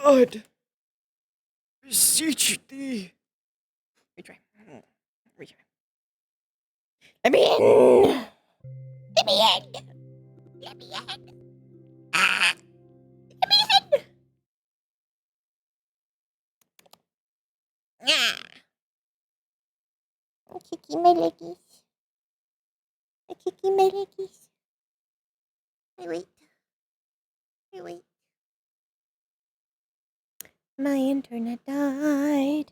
God, beseech thee. Retry. Retry. Let me in. Let me in. Let me in. Ah. Let me in. Ah. I'm kicking my leggies. I'm kicking my leggies. I wait. I wait. My internet died.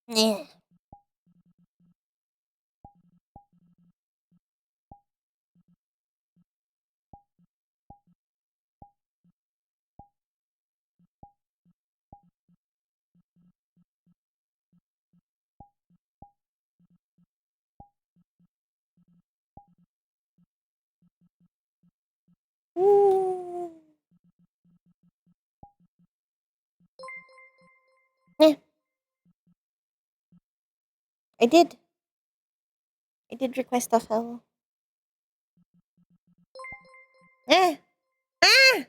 Yeah. Ooh. Yeah. I did. I did request a fellow. Ah. Ah.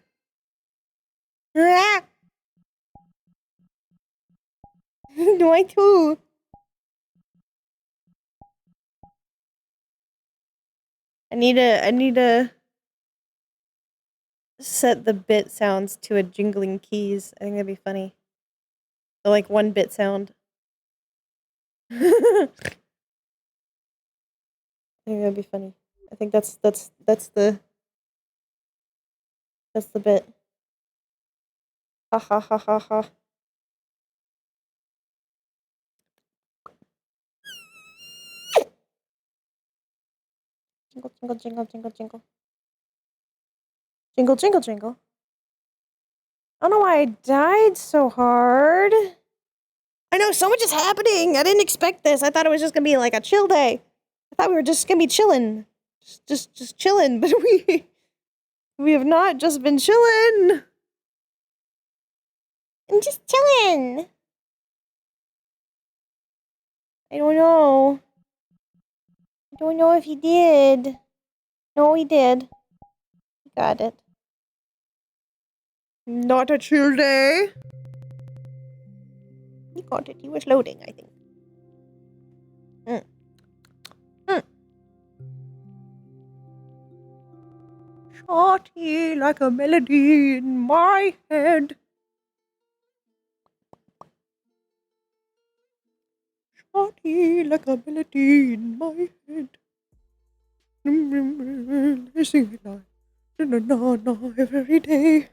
Ah. Do I too? I need to set the bit sounds to a jingling keys. I think that'd be funny. So like 1-bit sound. I think that'd be funny. I think that's the bit. Ha ha ha ha ha. Jingle jingle jingle jingle jingle. Jingle jingle jingle. I don't know why I died so hard. I know so much is happening. I didn't expect this. I thought it was just gonna be like a chill day. I thought we were just gonna be chilling. Just chilling, but we have not just been chilling. I'm just chilling. I don't know. I don't know if he did. No, he did. He got it. Not a chill day. He got it. He was loading, I think. Shorty like a melody in my head. Shorty like a melody in my head. I sing it like no every day.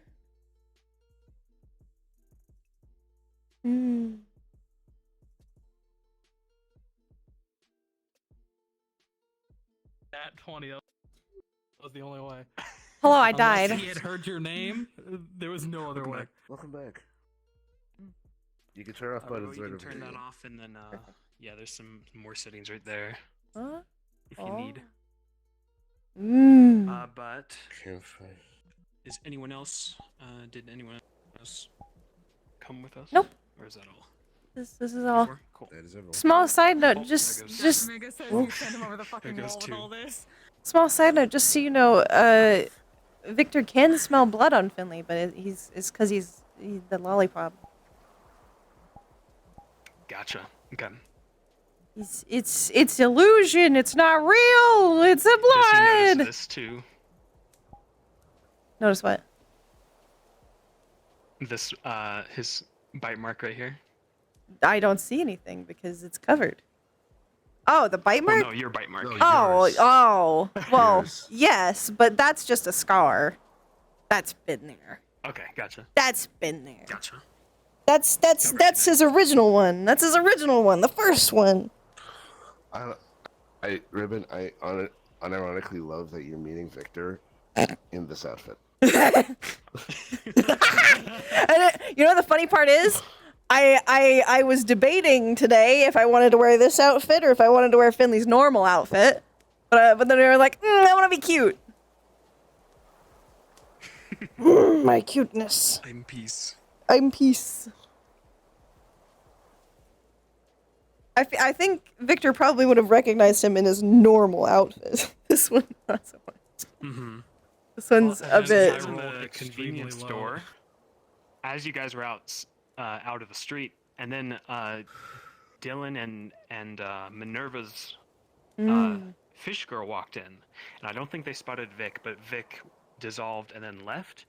At 20, that was the only way. Hello, I Unless died. he had heard your name, there was no other way. Welcome back. You can turn off buttons You right can over turn here. that off, and then yeah, there's some more settings right there Huh? if you need. Mmm. But Campfire. is anyone else? Did anyone else come with us? Nope. Or is that all? This is all. Cool. That is everyone. Small side note, Oh, just there goes- just Mega says you sent him over the fucking There goes wall with two. all this. small side note, just so you know, Victor can smell blood on Finley, but it's because he's the lollipop. Gotcha. Okay. It's illusion. It's not real. It's a Does he blood. notice this too? Notice what? This his bite mark right here. I don't see anything because it's covered. Oh, the bite mark? Oh no, your bite mark. No, Oh, yours. oh. Well, Yours. yes, but that's just a scar. That's been there. Okay, gotcha. That's been there. Gotcha. That's his original one. That's his original one. The first one. Ribbon, I unironically love that you're meeting Victor in this outfit. And you know the funny part is, I was debating today if I wanted to wear this outfit or if I wanted to wear Finley's normal outfit, but then they were like, I want to be cute. My cuteness. I'm peace. I'm peace. I think Victor probably would have recognized him in his normal outfit. This one, not so much. Mm-hmm. This one's Well, a and then bit. I In rolled the extremely convenience low. store, as you guys were out of the street, and then Dylan and Minerva's fish girl walked in, and I don't think they spotted Vic, but Vic dissolved and then left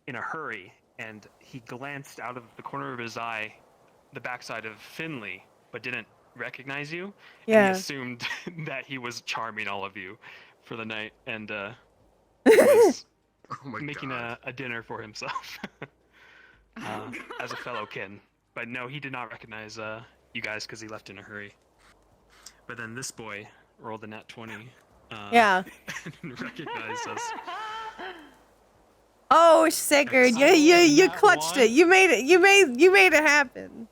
in a hurry, and he glanced out of the corner of his eye, the backside of Finley, but didn't recognize you. And he Yeah. assumed that he was charming all of you for the night, and was Oh my making god. a dinner for himself as a fellow kin. But no, he did not recognize you guys because he left in a hurry. But then this boy rolled a nat 20. Yeah. And recognized us. Oh, Sigurd, you Nat clutched one? it. You made it. You made it happen.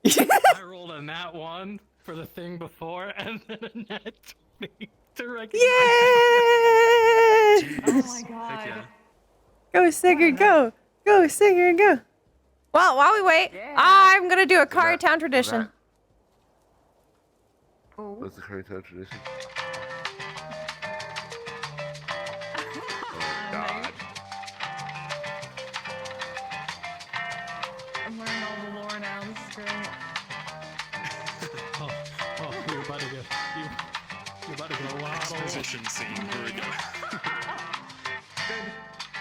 I rolled a nat 1 for the thing before, and then a nat 20 to recognize. Yay! Oh my Heck god. yeah. Go, Sigurd, go. Go, Sigurd, go. Well, while we wait, Yeah. I'm gonna do a that- Kari Town was tradition. Oh. What's the current town tradition? Oh god. I'm learning all the lore now. This is great. Oh, you're about to get you're about to get a lot of Exposition scene. Here we go.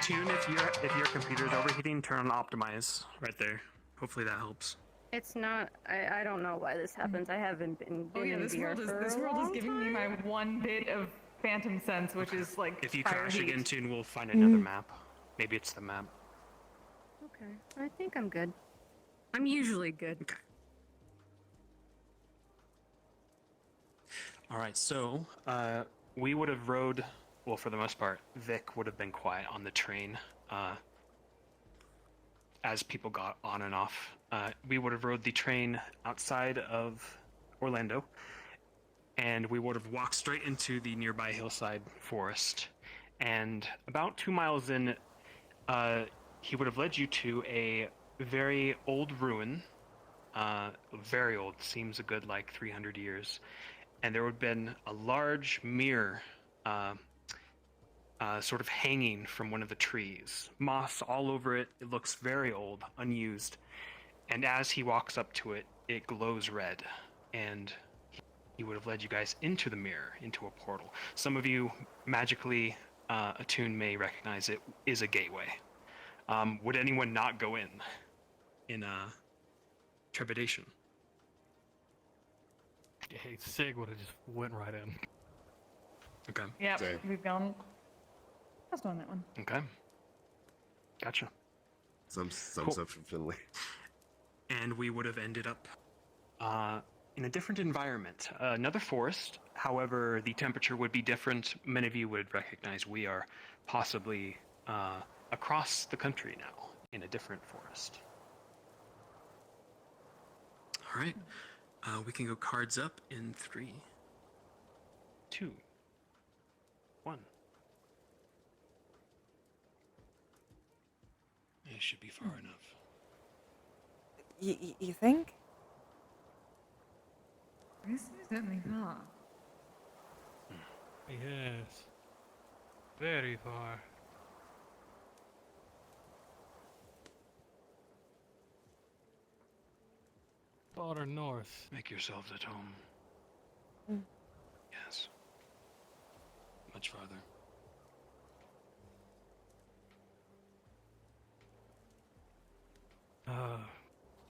Tune, if your computer's overheating, turn on optimize right there. Hopefully that helps. It's not. I don't know why this happens. I haven't been Oh yeah, in this VR world is for this a world is long giving me time. my one bit of phantom sense, which is like If you fire crash heat. again, Tune, we'll find another map. Maybe it's the map. Okay, I think I'm good. I'm usually good. Okay. All right, so we would have rode. Well, for the most part, Vic would have been quiet on the train as people got on and off. We would have rode the train outside of Orlando, and we would have walked straight into the nearby hillside forest. And about 2 miles in, he would have led you to a very old ruin. Very old, seems a good like 300 years. And there would have been a large mirror sort of hanging from one of the trees. Moss all over it. It looks very old, unused. And as he walks up to it, it glows red. And he would have led you guys into the mirror, into a portal. Some of you magically attuned may recognize it is a gateway. Would anyone not go in trepidation? Hey, Sig would have just went right in. Okay. Yep, Same. we've gone. Passed on that one. Okay. Gotcha. Some Cool. stuff from Finley. And we would have ended up in a different environment. Another forest, however, the temperature would be different. Many of you would recognize we are possibly across the country now in a different forest. All right. We can go cards up in 3, 2, 1. It should be far enough. You think? This is certainly far. Yes. Very far. Farther north. Make yourselves at home. Mm. Yes. Much farther.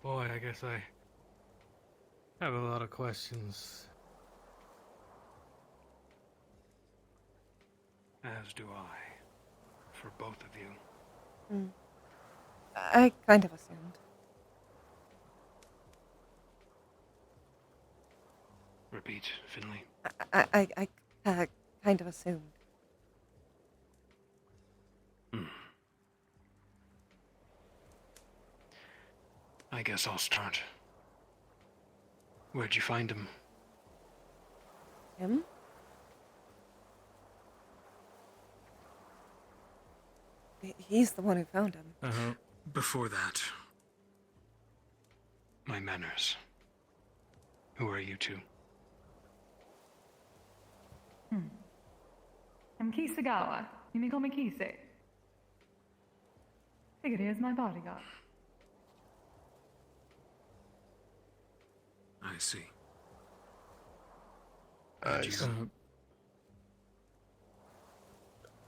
Boy, I guess I have a lot of questions. As do I. For both of you. I kind of assumed. Repeat, Finley. I kind of assumed. I guess I'll start. Where'd you find him? Him? He's the one who found him. Uh-huh. Before that, my manners. Who are you two? I'm Kisagawa. You may call me Kise. Figured he is my bodyguard. I see. Ice.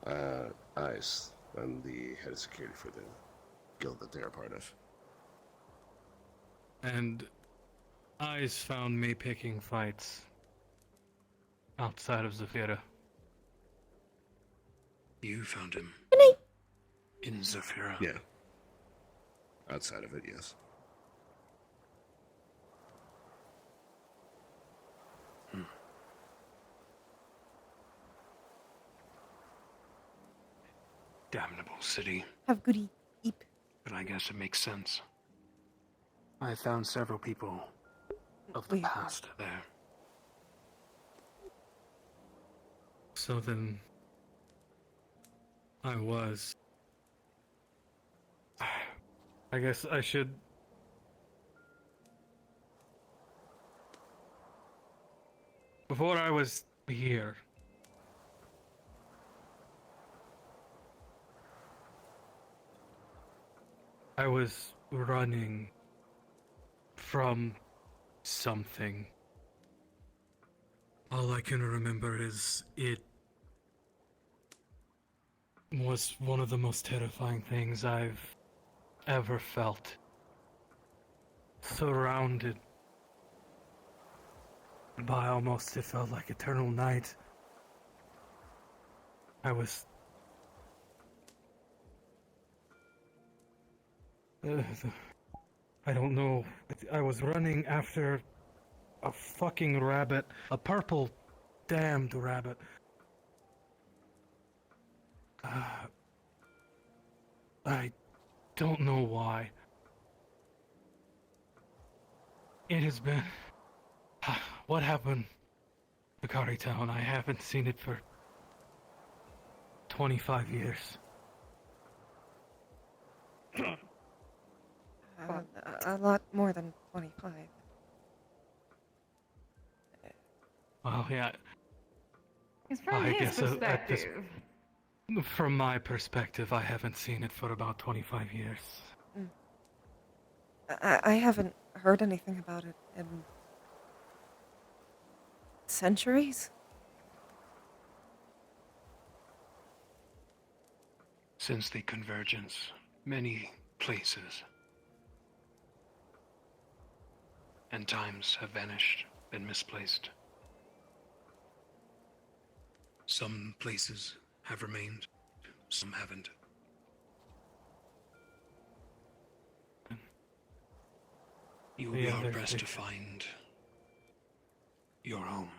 Uh, Ice. I'm the head of security for the guild that they're a part of. and Eyes found me picking fights outside of Zafira. You found him in Zafira. Yeah. Outside of it, yes. Damnable city, Have goody eep. but I guess it makes sense. I found several people of the Wait. past there. So then, I was. I guess I should. Before I was here, I was running from something. All I can remember is it was one of the most terrifying things I've ever felt. Surrounded by almost, it felt like eternal night. I was... I don't know. I was running after a fucking rabbit. A purple damned rabbit. I don't know why. It has been... What happened to Kari Town? I haven't seen it for 25 years. A lot more than 25. Well, yeah, It's from I his guess at this, perspective. from my perspective, I haven't seen it for about 25 years. I haven't heard anything about it in centuries. Since the convergence, many places and times have vanished and misplaced. Some places have remained, some haven't. You will be Yeah, hard there's pressed to the- find your home.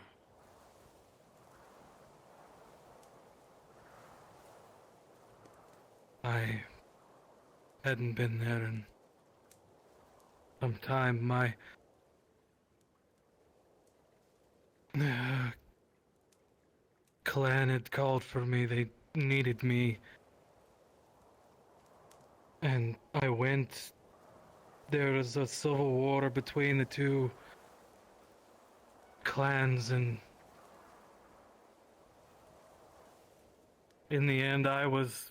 I hadn't been there in some time. My clan had called for me. They needed me. And I went. There was a civil war between the two clans, and in the end, I was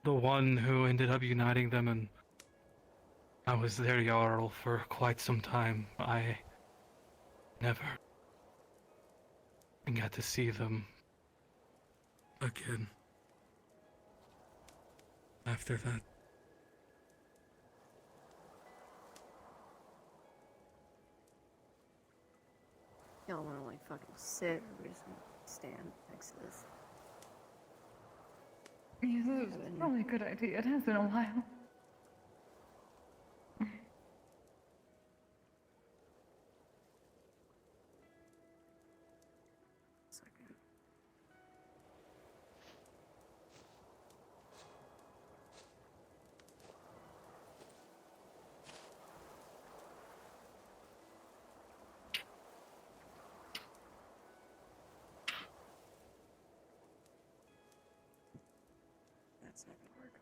the one who ended up uniting them, and I was their Jarl for quite some time. I never got to see them again after that. Y'all wanna like fucking sit or we just stand next to this? Yes, it's probably a good idea. It has been a while. Second. That's not gonna work.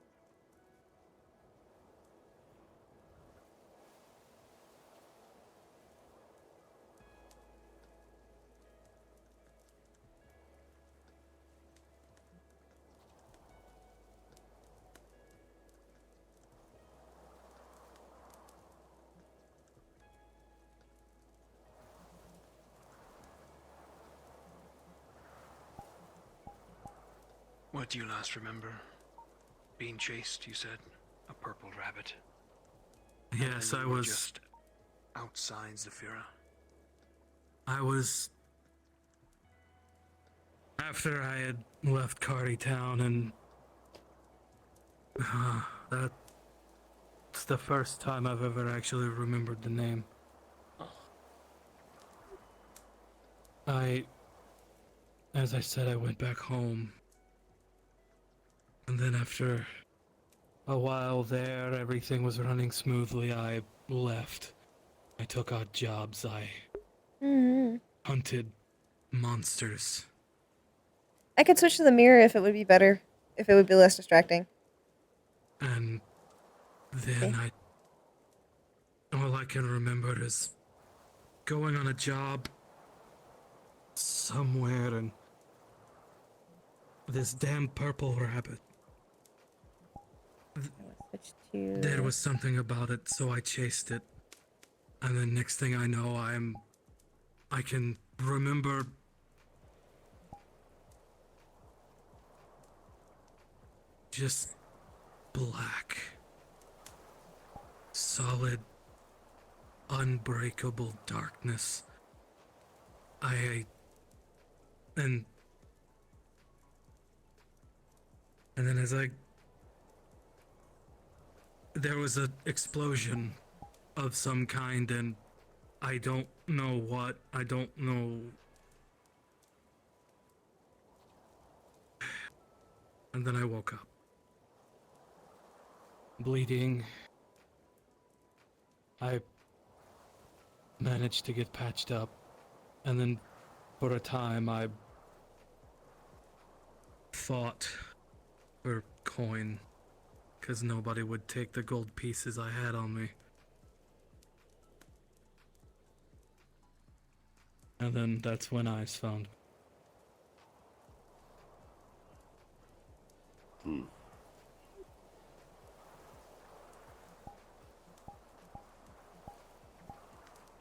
What do you last remember? Being chased, you said? A purple rabbit. Yes, And I you were was. just outside Zafira. I was. After I had left Carty Town, and that's the first time I've ever actually remembered the name. As I said, I went back home. And then after a while there, everything was running smoothly. I left. I took odd jobs. I hunted monsters. I could switch to the mirror if it would be better. If it would be less distracting. And then all I can remember is going on a job somewhere and this damn purple rabbit. Switch to... There was something about it, so I chased it. And then next thing I know, I can remember just black, solid, unbreakable darkness. And then there was an explosion of some kind, and I don't know what. I don't know. And then I woke up. Bleeding. I managed to get patched up, and then for a time I fought for coin, because nobody would take the gold pieces I had on me. And then that's when Ice found me.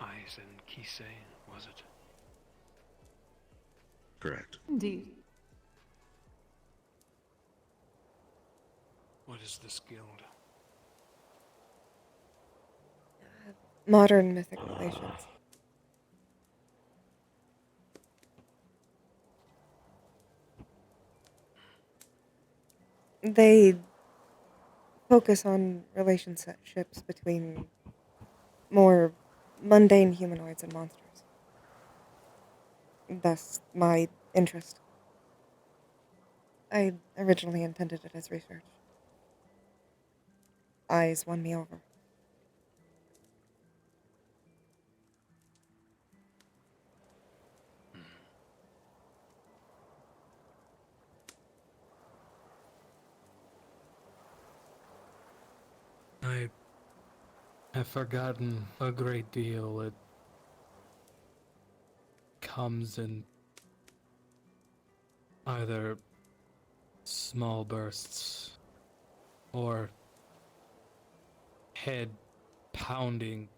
Eyes and Kisei, was it? Correct. Indeed. What is this guild? Modern mythic relations. They focus on relationships between more mundane humanoids and monsters. Thus, my interest. I originally intended it as research. Eyes won me over. I have forgotten a great deal. It comes in either small bursts or head pounding.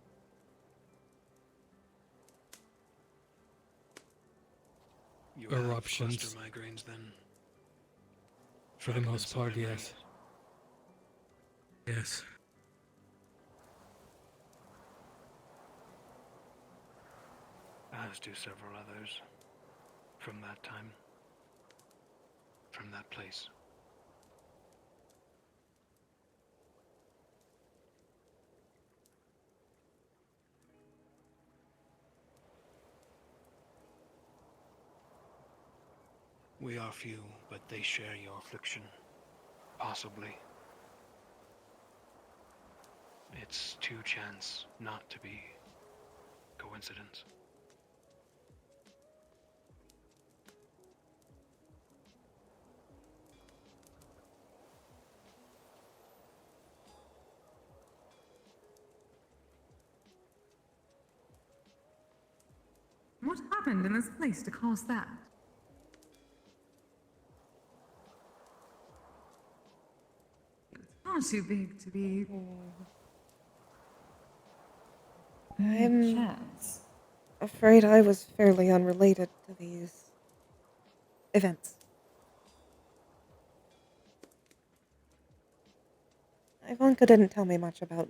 You Eruptions. have cluster migraines then? For the most Fragments of part, memory. yes. Yes. As do several others. From that time. From that place. We are few, but they share your affliction. Possibly. It's too chance not to be coincidence. What happened in this place to cause that? It's far too big to be. I'm- Chance. Afraid I was fairly unrelated to these events. Ivanka didn't tell me much about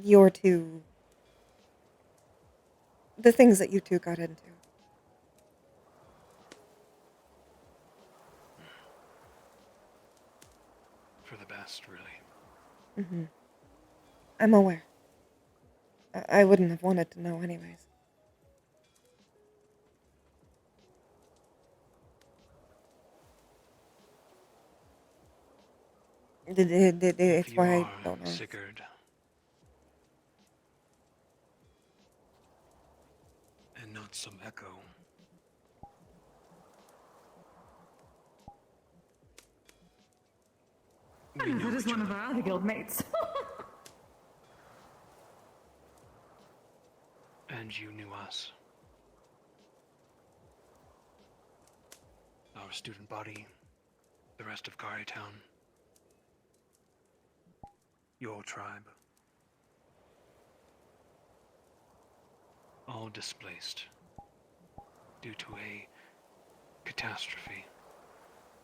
your two. The things that you two got into. For the best, really. Mm-hmm. I'm aware. I wouldn't have wanted to know anyways. If It's you why I are don't ask. Sigurd, and not some echo, I we know know that is each one of other. our other guild mates. And you knew us. Our student body, the rest of Kari Town, your tribe. All displaced due to a catastrophe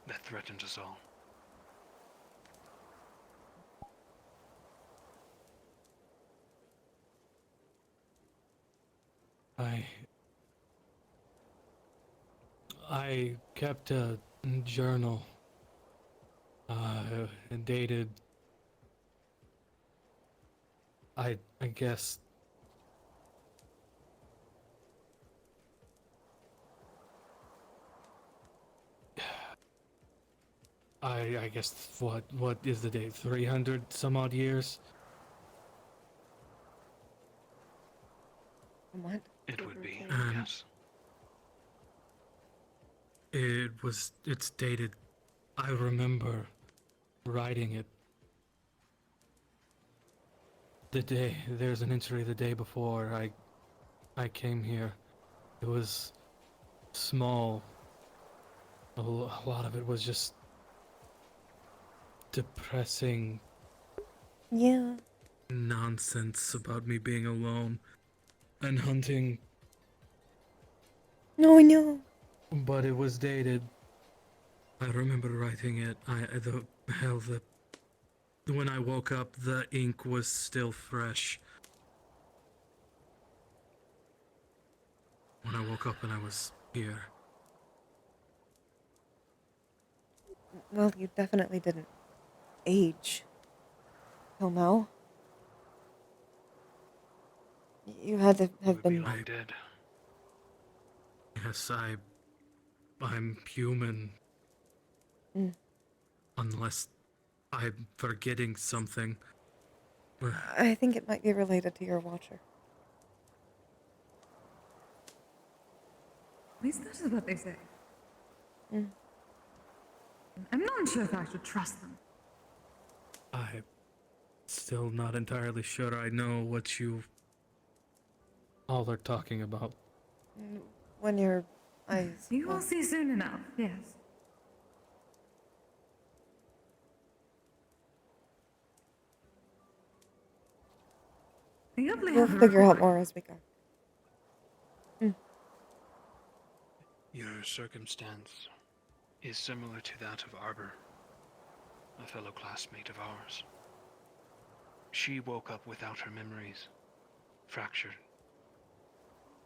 that threatened us all. I kept a journal, dated, I guess, I guess what is the date? 300 some odd years? What? It Give would or be, take. yes. It's dated. I remember writing it there's an entry the day before I came here. It was small. A lot of it was just depressing Yeah. nonsense about me being alone and hunting, No, I know. but it was dated. I remember writing it. When I woke up, the ink was still fresh. When I woke up and I was here. Well, you definitely didn't age. Till now. You had to You have would be been. long dead. Yes, I'm human. Mm. Unless I'm forgetting something. I think it might be related to your watcher. At least that is what they say. Mm. I'm not sure if I should trust them. I'm still not entirely sure I know what you all are talking about. When your eyes. You will Well, see soon enough, yes. I hopefully we'll have a figure out report. more as we go. Your circumstance is similar to that of Arbor, a fellow classmate of ours. She woke up without her memories, fractured,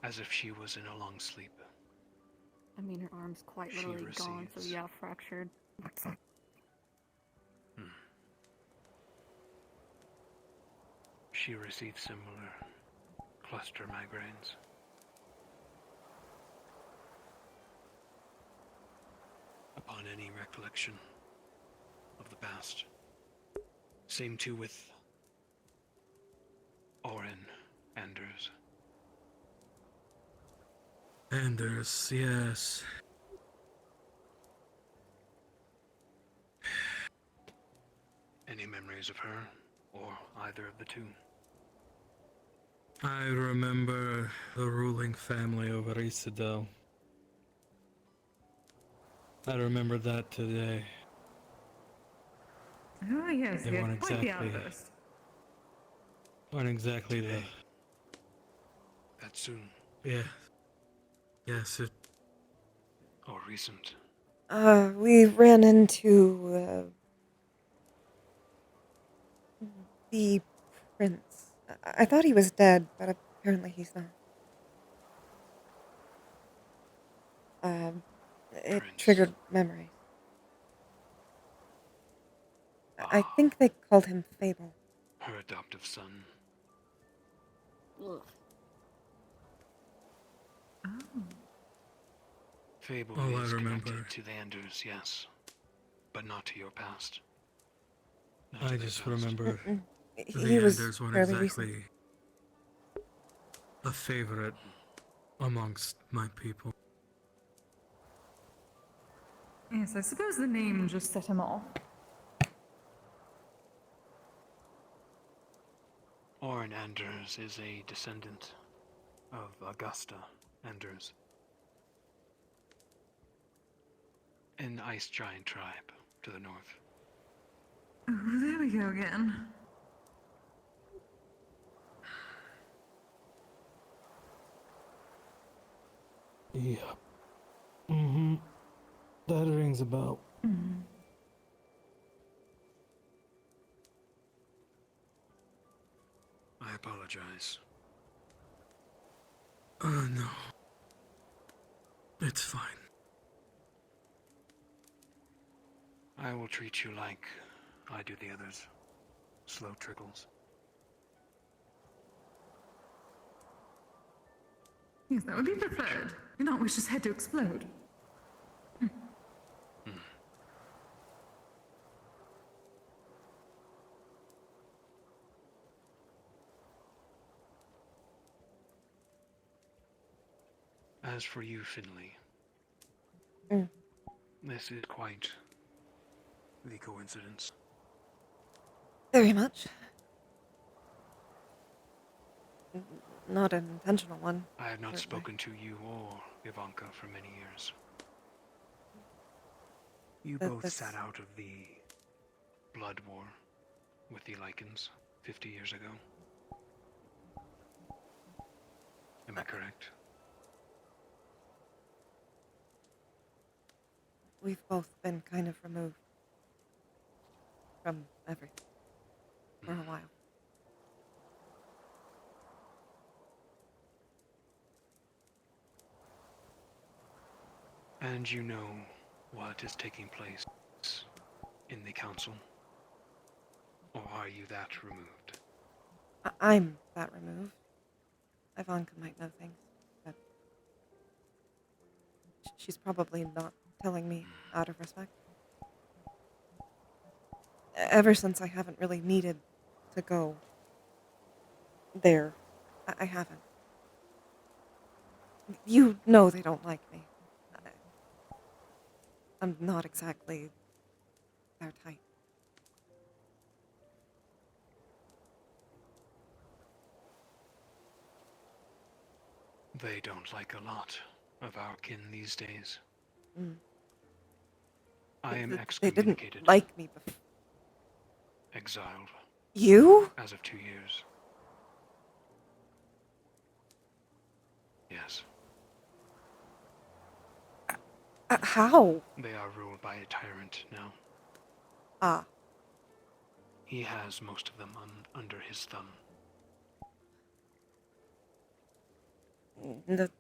as if she was in a long sleep. I mean, her arm's quite She literally gone, so receives- yeah, fractured. She receives similar cluster migraines. Upon any recollection of the past. Same too with Oren Anders. Anders, yes. Any memories of her, or either of the two? I remember the ruling family over Isidel. I remember that today. Oh, yes, They yes, weren't quite the exactly outburst. the Today. That soon, yeah. Yes, it or recent. We ran into The prince. I thought he was dead, but apparently he's not. It Prince. triggered memories. I Ah, think they called him Fable. her adoptive son. Oh. Fable All I is remember- connected to the Anders, yes, but not to your past. Not I to their just past. remember He the was Anders weren't fairly exactly recent. a favorite amongst my people. Yes, I suppose the name just set him off. Orin Anders is a descendant of Augusta Anders, an ice giant tribe to the north. Oh, there we go again. Yeah. Mm-hmm. That rings a bell. I apologize. No. It's fine. I will treat you like I do the others. Slow trickles. Yes, that would be preferred. Do not wish his head to explode. As for you, Finley, Mm. this is quite the coincidence. Very much. Not an intentional one. I have not certainly. spoken to you or Ivanka for many years. You That- both that's- sat out of the blood war with the Lycans 50 years ago. Am I correct? We've both been kind of removed from everything for a while. And you know what is taking place in the council? Or are you that removed? I'm that removed. Ivanka might know things, but she's probably not telling me out of respect. Ever since I haven't really needed to go there, I haven't. You know they don't like me. I'm not exactly their type. They don't like a lot of our kin these days. Mm. I am They didn't excommunicated, like me before. exiled, You? as of 2 years. Yes, How? they are ruled by a tyrant now. Ah, He has most of them under his thumb.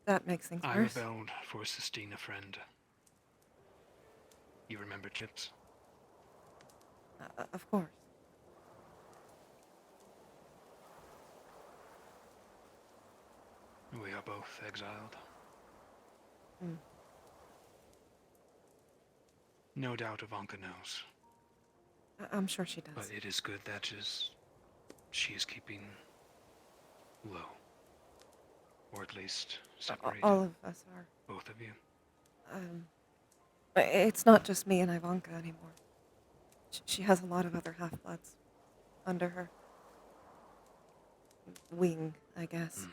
that makes things I worse. rebelled for Sistine, a friend. You remember Chips? Of course. We are both exiled. Mm. No doubt Ivanka knows, I'm sure she does. but it is good that she is keeping low. Or at least separated, All of us are. both of you. It's not just me and Ivanka anymore. She has a lot of other half-bloods under her wing, I guess.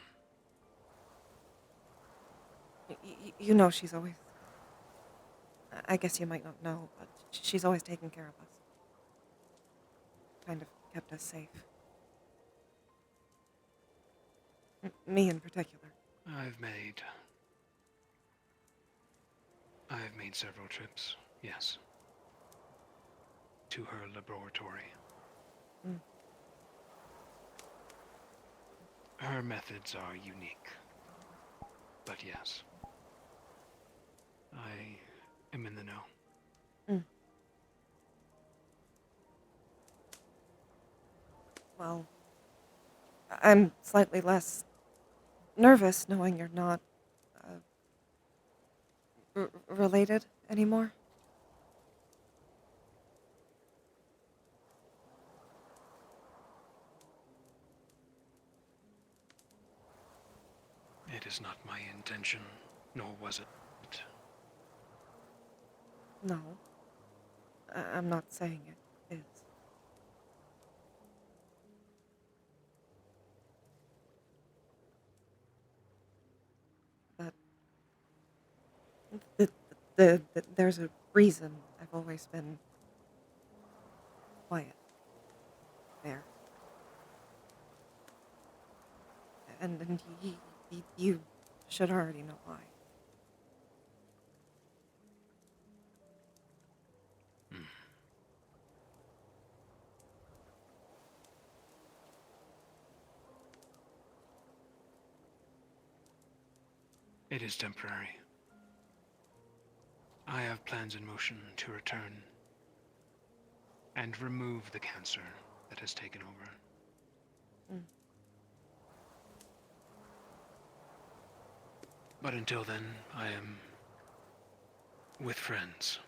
You know she's always... I guess you might not know, but she's always taken care of us. Kind of kept us safe. Me in particular. I've made several trips, yes. To her laboratory. Mm. Her methods are unique. But yes, I am in the know. Well, I'm slightly less nervous knowing you're not related anymore. It is not my intention, nor was it. No, I'm not saying it is. But there's a reason I've always been quiet there. And you should already know why. It is temporary. I have plans in motion to return and remove the cancer that has taken over. But until then, I am with friends.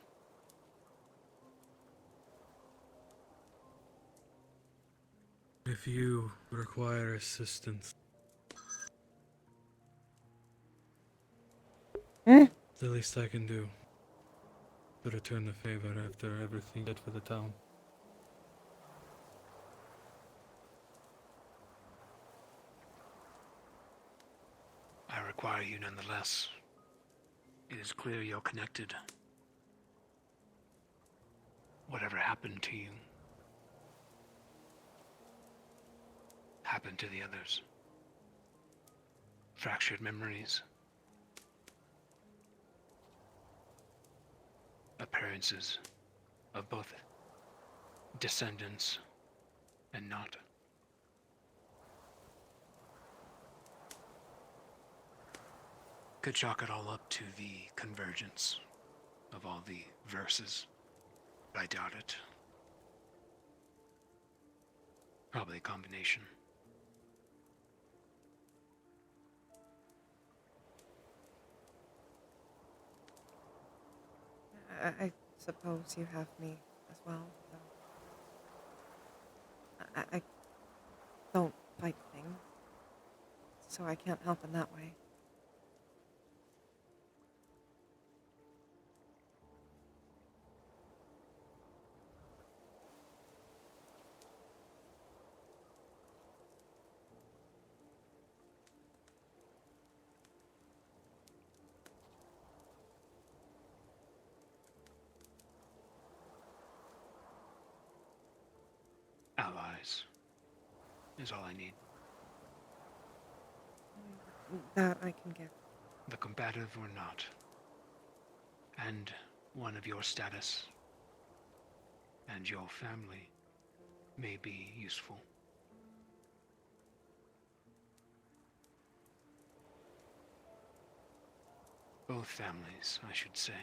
If you require assistance, the least I can do to return the favor after everything you did for the town. I require you nonetheless. It is clear you're connected. Whatever happened to you happened to the others. Fractured memories. Appearances of both descendants and not. Could chalk it all up to the convergence of all the verses. I doubt it. Probably a combination. I suppose you have me as well, though. I don't fight things, so I can't help in that way. Allies is all I need. That I can give. The combative or not. And one of your status and your family may be useful. Both families, I should say.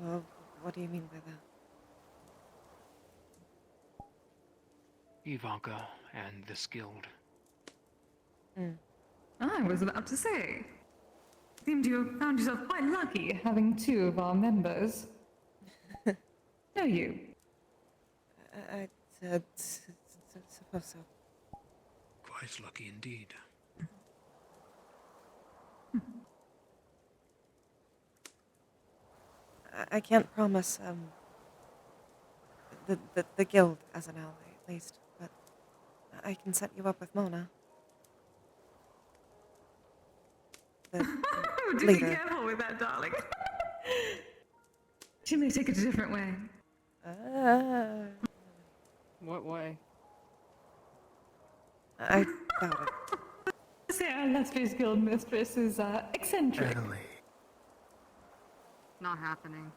Well, what do you mean by that? Ivanka and this guild. I was about to say. Seemed you have found yourself quite lucky having two of our members. No, you. I said, suppose so. Quite lucky indeed. I can't promise, the guild as an ally, at least, but I can set you up with Mona. The Do be leader. careful with that, darling. She may take it a different way. What way? I doubt it. Say our illustrious guild mistress is eccentric. Not happening.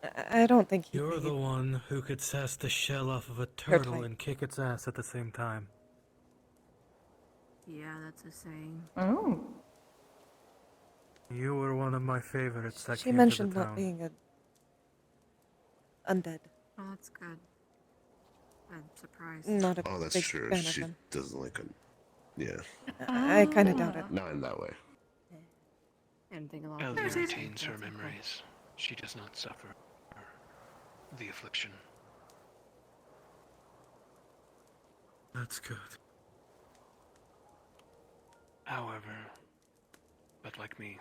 What? I don't think he'd You're be the one who could sass the shell off of a her turtle type. and kick its ass at the same time. Yeah, that's a saying. Oh. You were one of my favorites that She came to the mentioned not town. being a undead. Well, that's good. I'm surprised. Not a Oh, that's big true. fan of She them. doesn't like him. Yeah, I kind of doubt it. Ah. not in that way. Anything along Ellie those lines, retains her that's okay. memories. She does not suffer the affliction. That's good. However, but like me,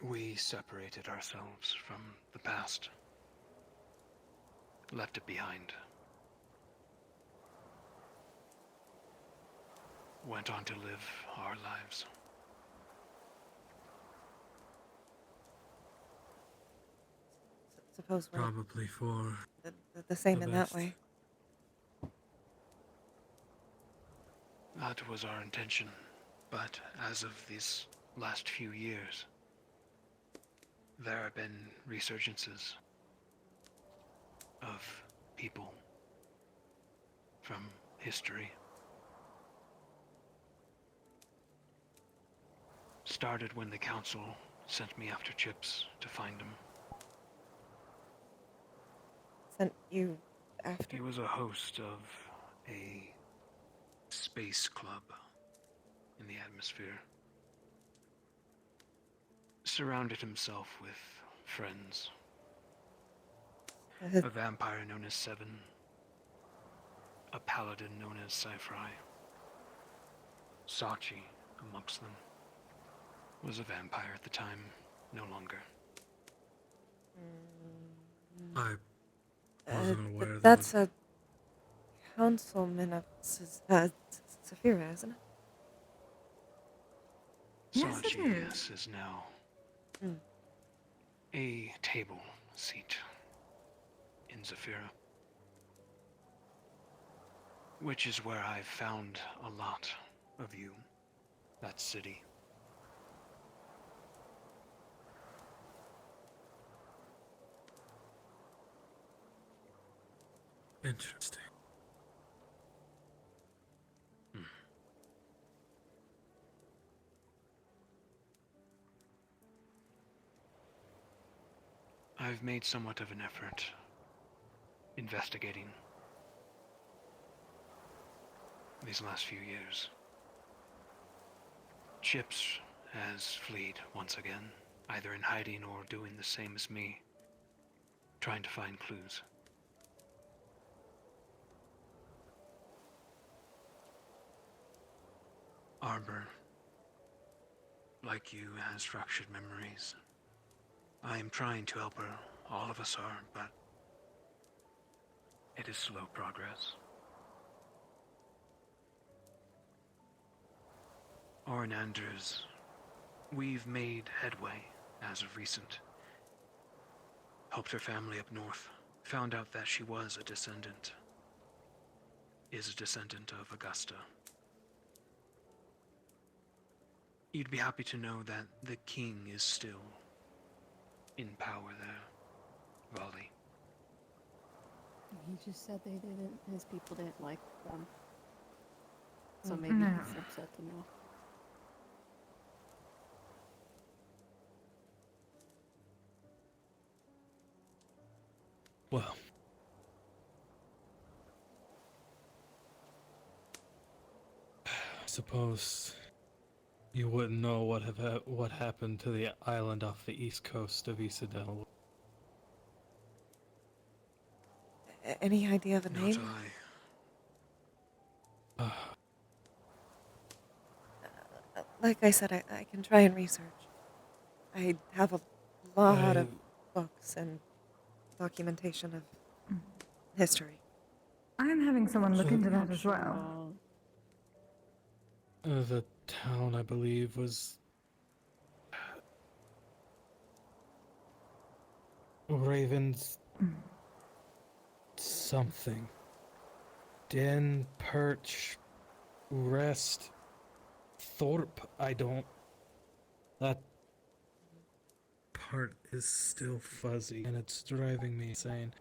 we separated ourselves from the past, left it behind, went on to live our lives. Suppose we're Probably for the same the in that best. way. That was our intention, but as of these last few years, there have been resurgences of people from history. Started when the council sent me after Chips to find him. Sent you after. He was a host of a space club in the atmosphere. Surrounded himself with friends. A vampire known as Seven. A paladin known as Cyphri. Sachi, amongst them, was a vampire at the time, no longer. I wasn't aware that. That's a councilman of Saphira, isn't it? Yes, it Sachi, is. yes, is now Mm. a table seat in Zafira. Which is where I've found a lot of you. That city. Interesting. I've made somewhat of an effort investigating these last few years. Chips has fled once again, either in hiding or doing the same as me, trying to find clues. Arbor, like you, has fractured memories. I am trying to help her, all of us are, but it is slow progress. Orin Anders, we've made headway as of recent. Helped her family up north, found out that she was a descendant, is a descendant of Augusta. You'd be happy to know that the king is still in power there, Raleigh. He just said his people didn't like them. So maybe No. he's upset to know. Well, I suppose you wouldn't know what happened to the island off the east coast of Isadel. Any idea of a Not name? I. Like I said, I can try and research. I have a lot of books and documentation of history. I'm having someone look So- into that as well. The town, I believe, was Ravens something. Den, Perch, Rest, Thorpe. I don't. That heart is still fuzzy, and it's driving me insane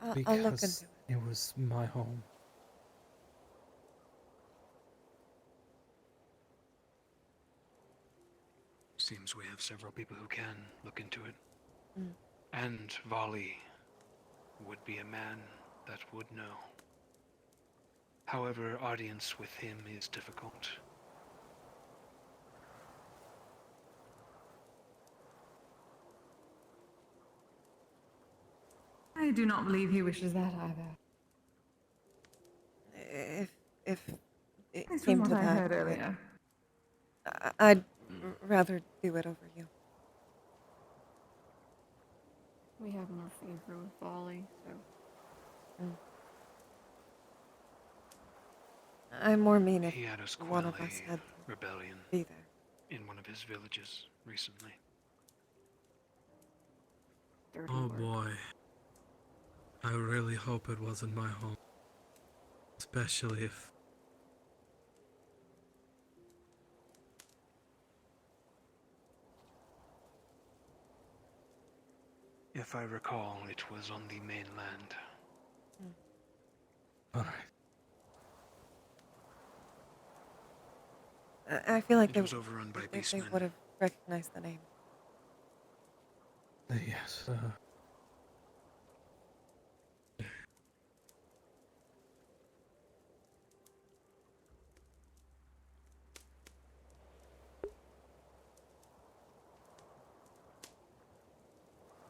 I'll look into because it. it was my home. Seems we have several people who can look into it. Mm. And Volley would be a man that would know. However, audience with him is difficult. I do not believe he wishes that either. If it At least came from to what I that, heard earlier. I'd rather do it over you. We have no favor with Volley, so I more mean if He had us one quell of us a had to rebellion be there. in one of his villages recently. dirty Oh work. boy. I really hope it wasn't my home. Especially if... If I recall, it was on the mainland. Alright. I feel like It they, was overrun by they beastmen. would have recognized the name. Yes,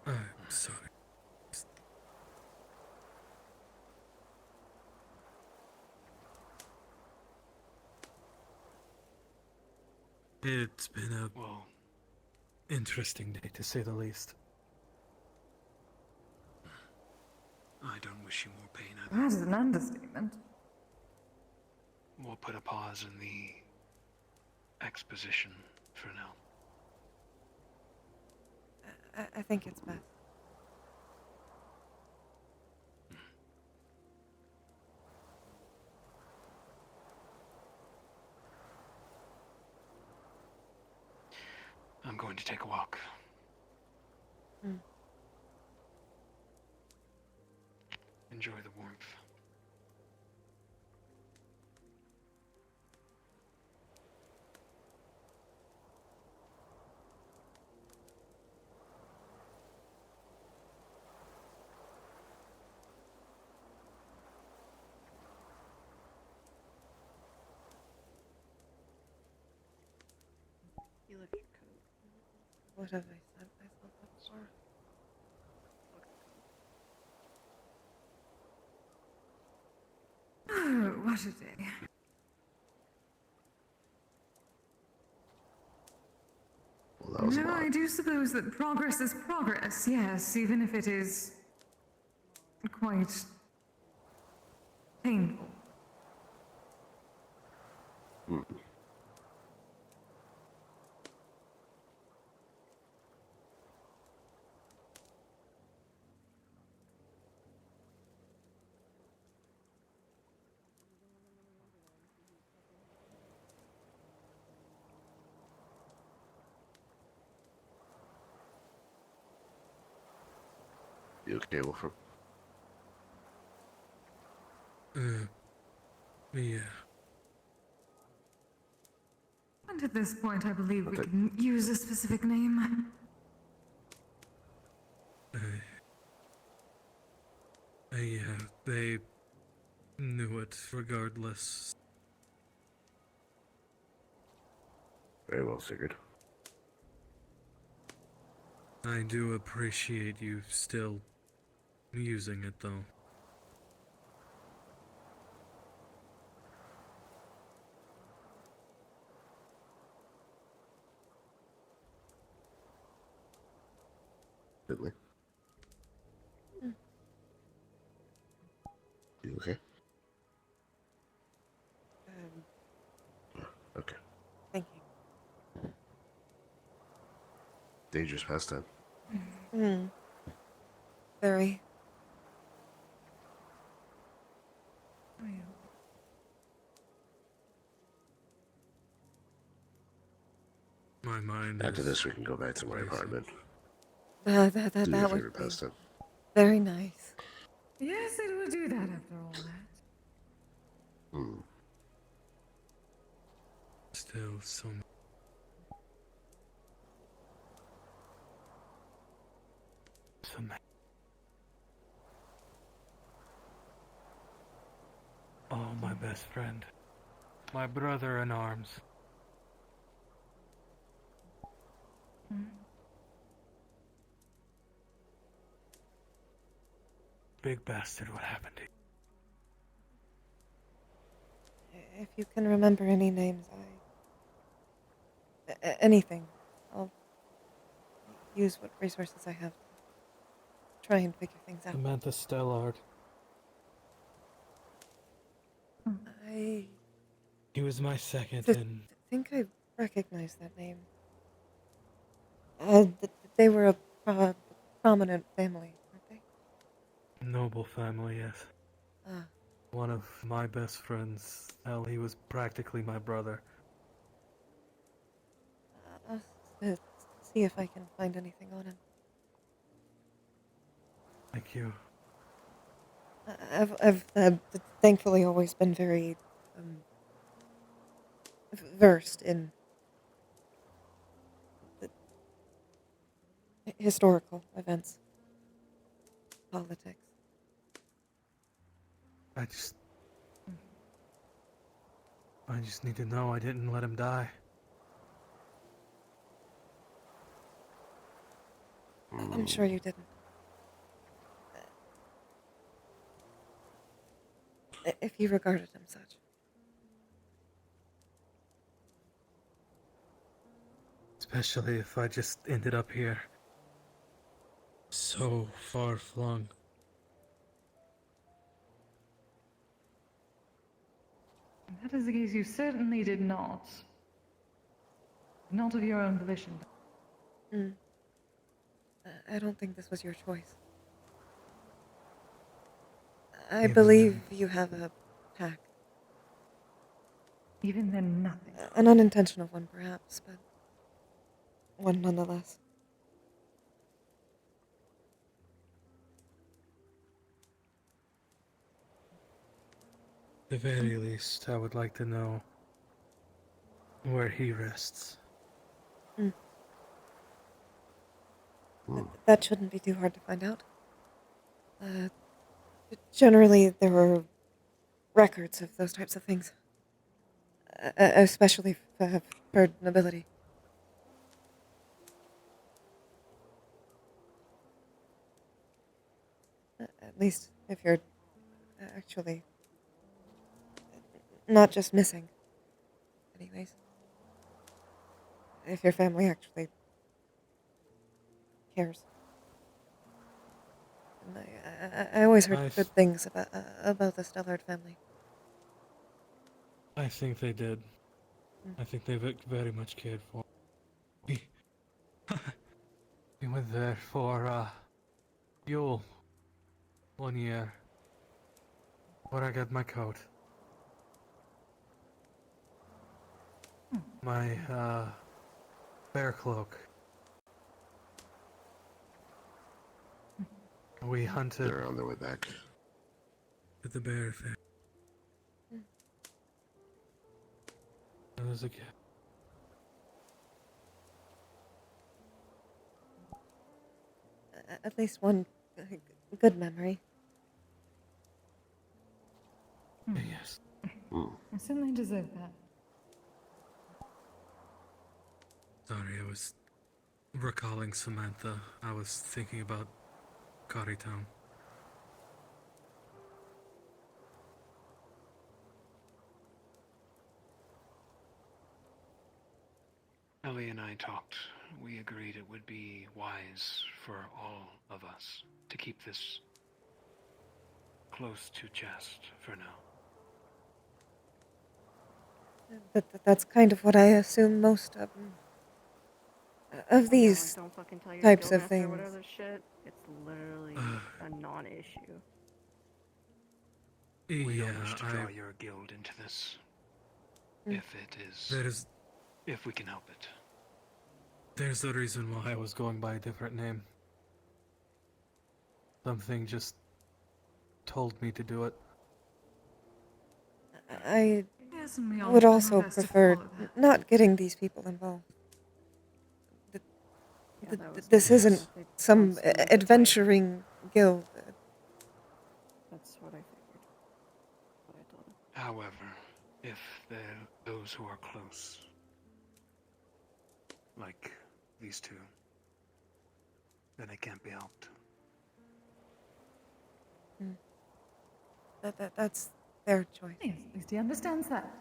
I'm sorry. It's been a Well, interesting day, to say the least. I don't wish you more pain either. That is an understatement. We'll put a pause in the exposition for now. I think it's best. I'm going to take a walk. Mm. Enjoy the warmth. You lift your coat. What have I set myself up for? Oh, what a day. Well, that was a No, lot. I do suppose that progress is progress, yes, even if it is quite painful. You okay, Wolfram? Yeah. And at this point, I believe we Okay. can use a specific name. Yeah, they knew it regardless. Very well figured. I do appreciate you still using it, though. Finley? You okay? Okay. Thank you. Dangerous pastime. Very. My mind After is this, we can go back to my racing. apartment. Do me a That favor, would be Pesta. very nice. Yes, it would do that after all that. Hmm. Still so many. Oh, my best friend. My brother in arms. Big bastard, what happened to you? If you can remember any names, anything, I'll use what resources I have to try and figure things out. Samantha Stellard. I He was my second th- in think I recognize that name. They were a prominent family, weren't they? noble family, yes. Ah, One of my best friends. Hell, he was practically my brother. I'll see if I can find anything on him. Thank you. I've thankfully always been very versed in the historical events, politics. I just need to know I didn't let him die. I'm sure you didn't. If you regarded him such. Especially if I just ended up here. So far flung. If that is the case, you certainly did not. Not of your own volition. I don't think this was your choice. I Even believe you have a pact. Even then, nothing. An unintentional one, perhaps, but one nonetheless. At the very least, I would like to know where he rests. That shouldn't be too hard to find out. Generally, there are records of those types of things, especially for nobility. At least if you're actually not just missing. Anyways, if your family actually cares. And I always heard Nice. good things about the Stellard family. I think they did. I think they very much cared for me. We went there for, Yule. 1 year. Where I got my coat. My, bear cloak. We hunted They're on their way back. at the bear fair. It was a gift. At least one good memory. Yes. I certainly deserve that. Sorry, I was recalling Samantha. I was thinking about Town. Ellie and I talked. We agreed it would be wise for all of us to keep this close to chest for now. That's kind of what I assume most of these Don't fucking tell your types guild of master what things. other shit. It's literally a non-issue. We Yeah, don't wish to draw your guild into this. If it is... if we can help it. There's a reason why I was going by a different name. Something just told me to do it. I Yes, and we all would try our also best to prefer follow that. not getting these people involved. Yeah, that was This my isn't thought. They some constantly divide. adventuring guild. That's what I figured. What I told him. However, if they're those who are close, like these two, then it can't be helped. That's their choice. Yes, at least he understands that.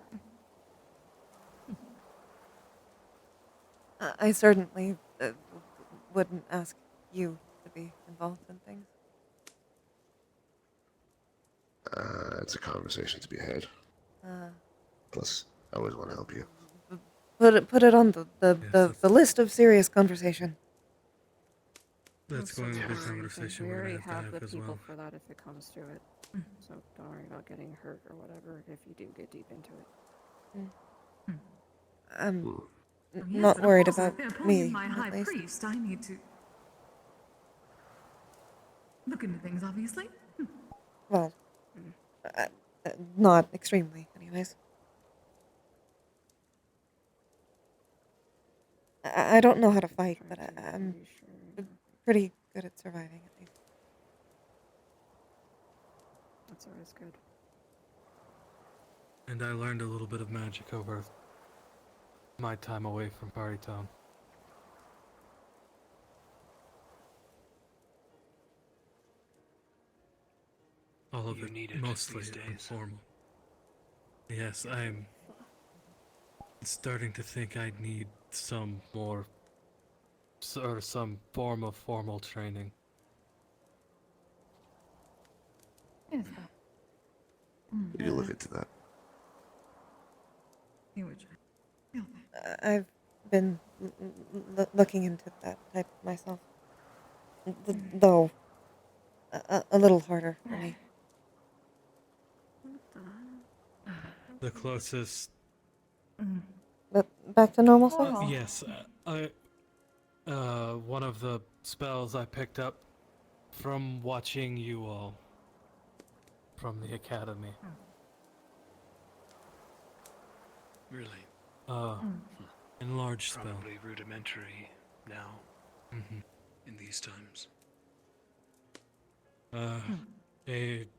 I certainly wouldn't ask you to be involved in things. It's a conversation to be had. Plus, I always want to help you. Put it on Yes, the list of serious conversation. That's Also, going to don't be a worry, I think conversation we we're already going to have the have as people well. for that if it comes to it. So don't worry about getting hurt or whatever if you do get deep into it. I'm Hmm. Oh, yes, not but of worried course, about if they're me, appointing my high at least. priest, I need to look into things, obviously. Well, not extremely, anyways. I don't know how to fight, but I'm Pretty sure. pretty good at surviving, at least. That's always good. And I learned a little bit of magic over my time away from Party Town. All of You it need it mostly these days. informal. Yes, I'm starting to think I need some more, or some form of formal training. Yes, You look into that. you would. Yeah. I've been looking into that type myself. Though, a little harder for me. The closest, But back to normal stuff? Oh. yes, one of the spells I picked up from watching you all from the academy. Really, Enlarged spell. probably rudimentary now Mm-hmm. in these times.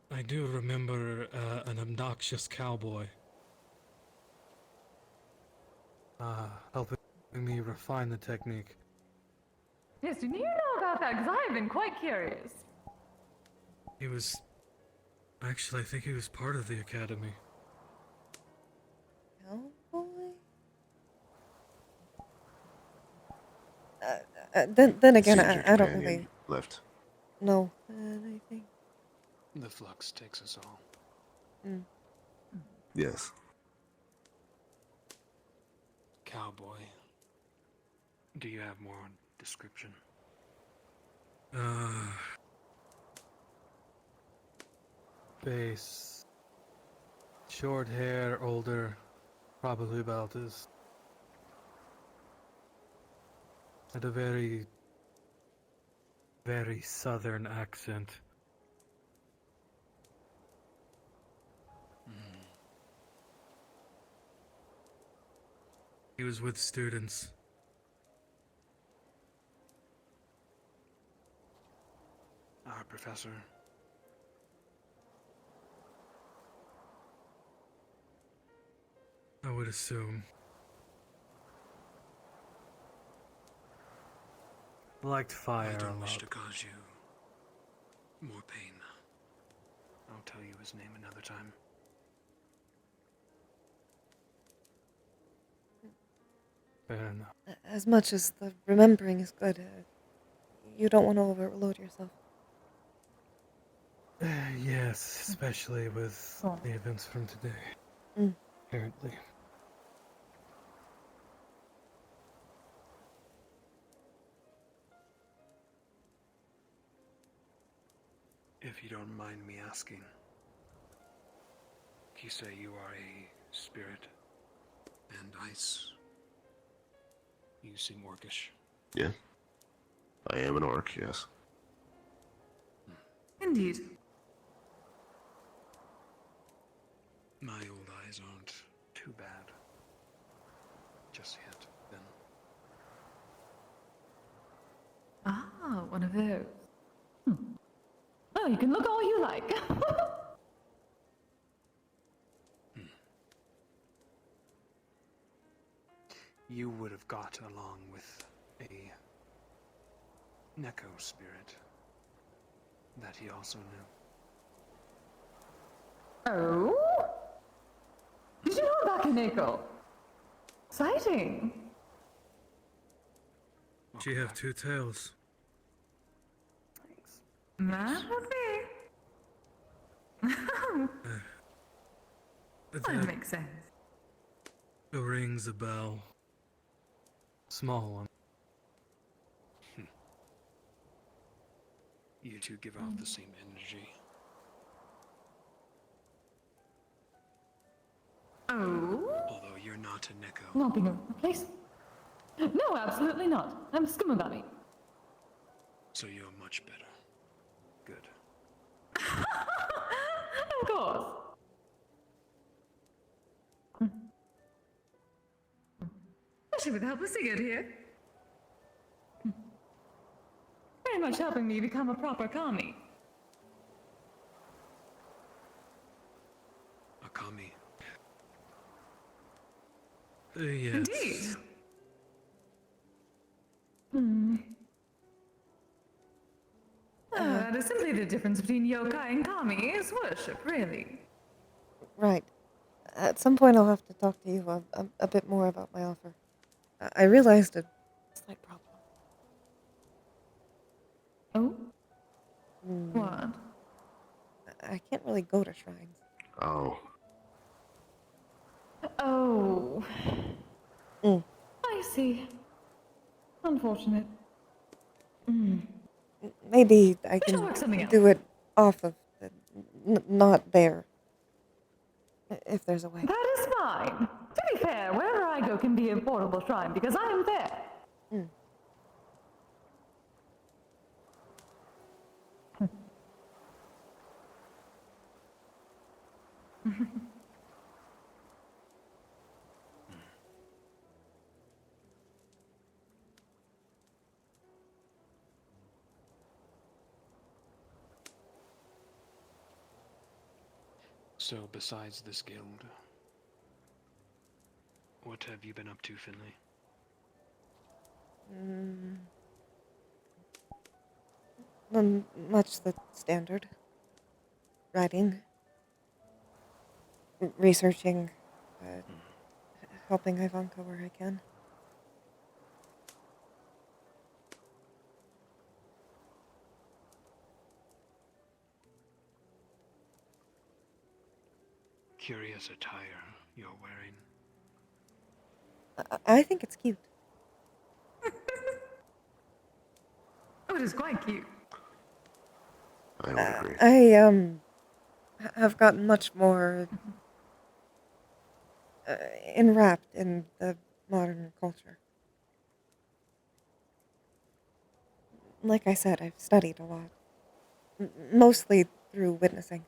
I do remember an obnoxious cowboy helping me refine the technique. Yes, do you know about that? Because I've been quite curious. He was actually, I think he was part of the academy. Cowboy? Then again, Seems your I don't companion really left. know anything. The flux takes us all. Yes. Cowboy. Do you have more description? Face, short hair, older, probably about his. Had a very, very southern accent. He was with students. Our professor. I would assume. Liked fire I a don't wish lot. to cause you more pain. I'll tell you his name another time. Fair enough. As much as the remembering is good, you don't want to overload yourself. Yes, especially with the events from today. Mm. Apparently. If you don't mind me asking, you say you are a spirit and ice. You seem orcish. Yeah. I am an orc, yes. Indeed. My old eyes aren't too bad. Just yet, then. Ah, one of those. Oh, you can look all you like. You would have got along with a Neko spirit that he also knew. Oh? Did you know about Kaneko? Exciting. She have two tails. That would be. That That makes sense. rings a bell. Small one. You two give off the same energy. Oh? Although you're not a Neko. Not being a place? No, absolutely not. I'm a Scumagami. So you're much better. Good. Of course. Especially with the help of Sigurd here. Very much helping me become a proper kami. Akami. Yes. Indeed. That is simply the difference between yokai and kami is worship, really. Right. At some point, I'll have to talk to you a bit more about my offer. I realized a slight problem. Oh? What? I can't really go to shrines. Oh, Oh. Mm. I see. Unfortunate. Maybe I should can work something out. do it off of the, not there. If there's a way. That is fine. To be fair, wherever I go can be a portable shrine because I am there. So besides this guild, what have you been up to, Finley? Much the standard. Writing. Researching. Helping Ivanka where I can. Curious attire you're wearing. I think it's cute. Oh, it is quite cute. I would agree. I have gotten much more enwrapped in the modern culture. Like I said, I've studied a lot. Mostly through witnessing.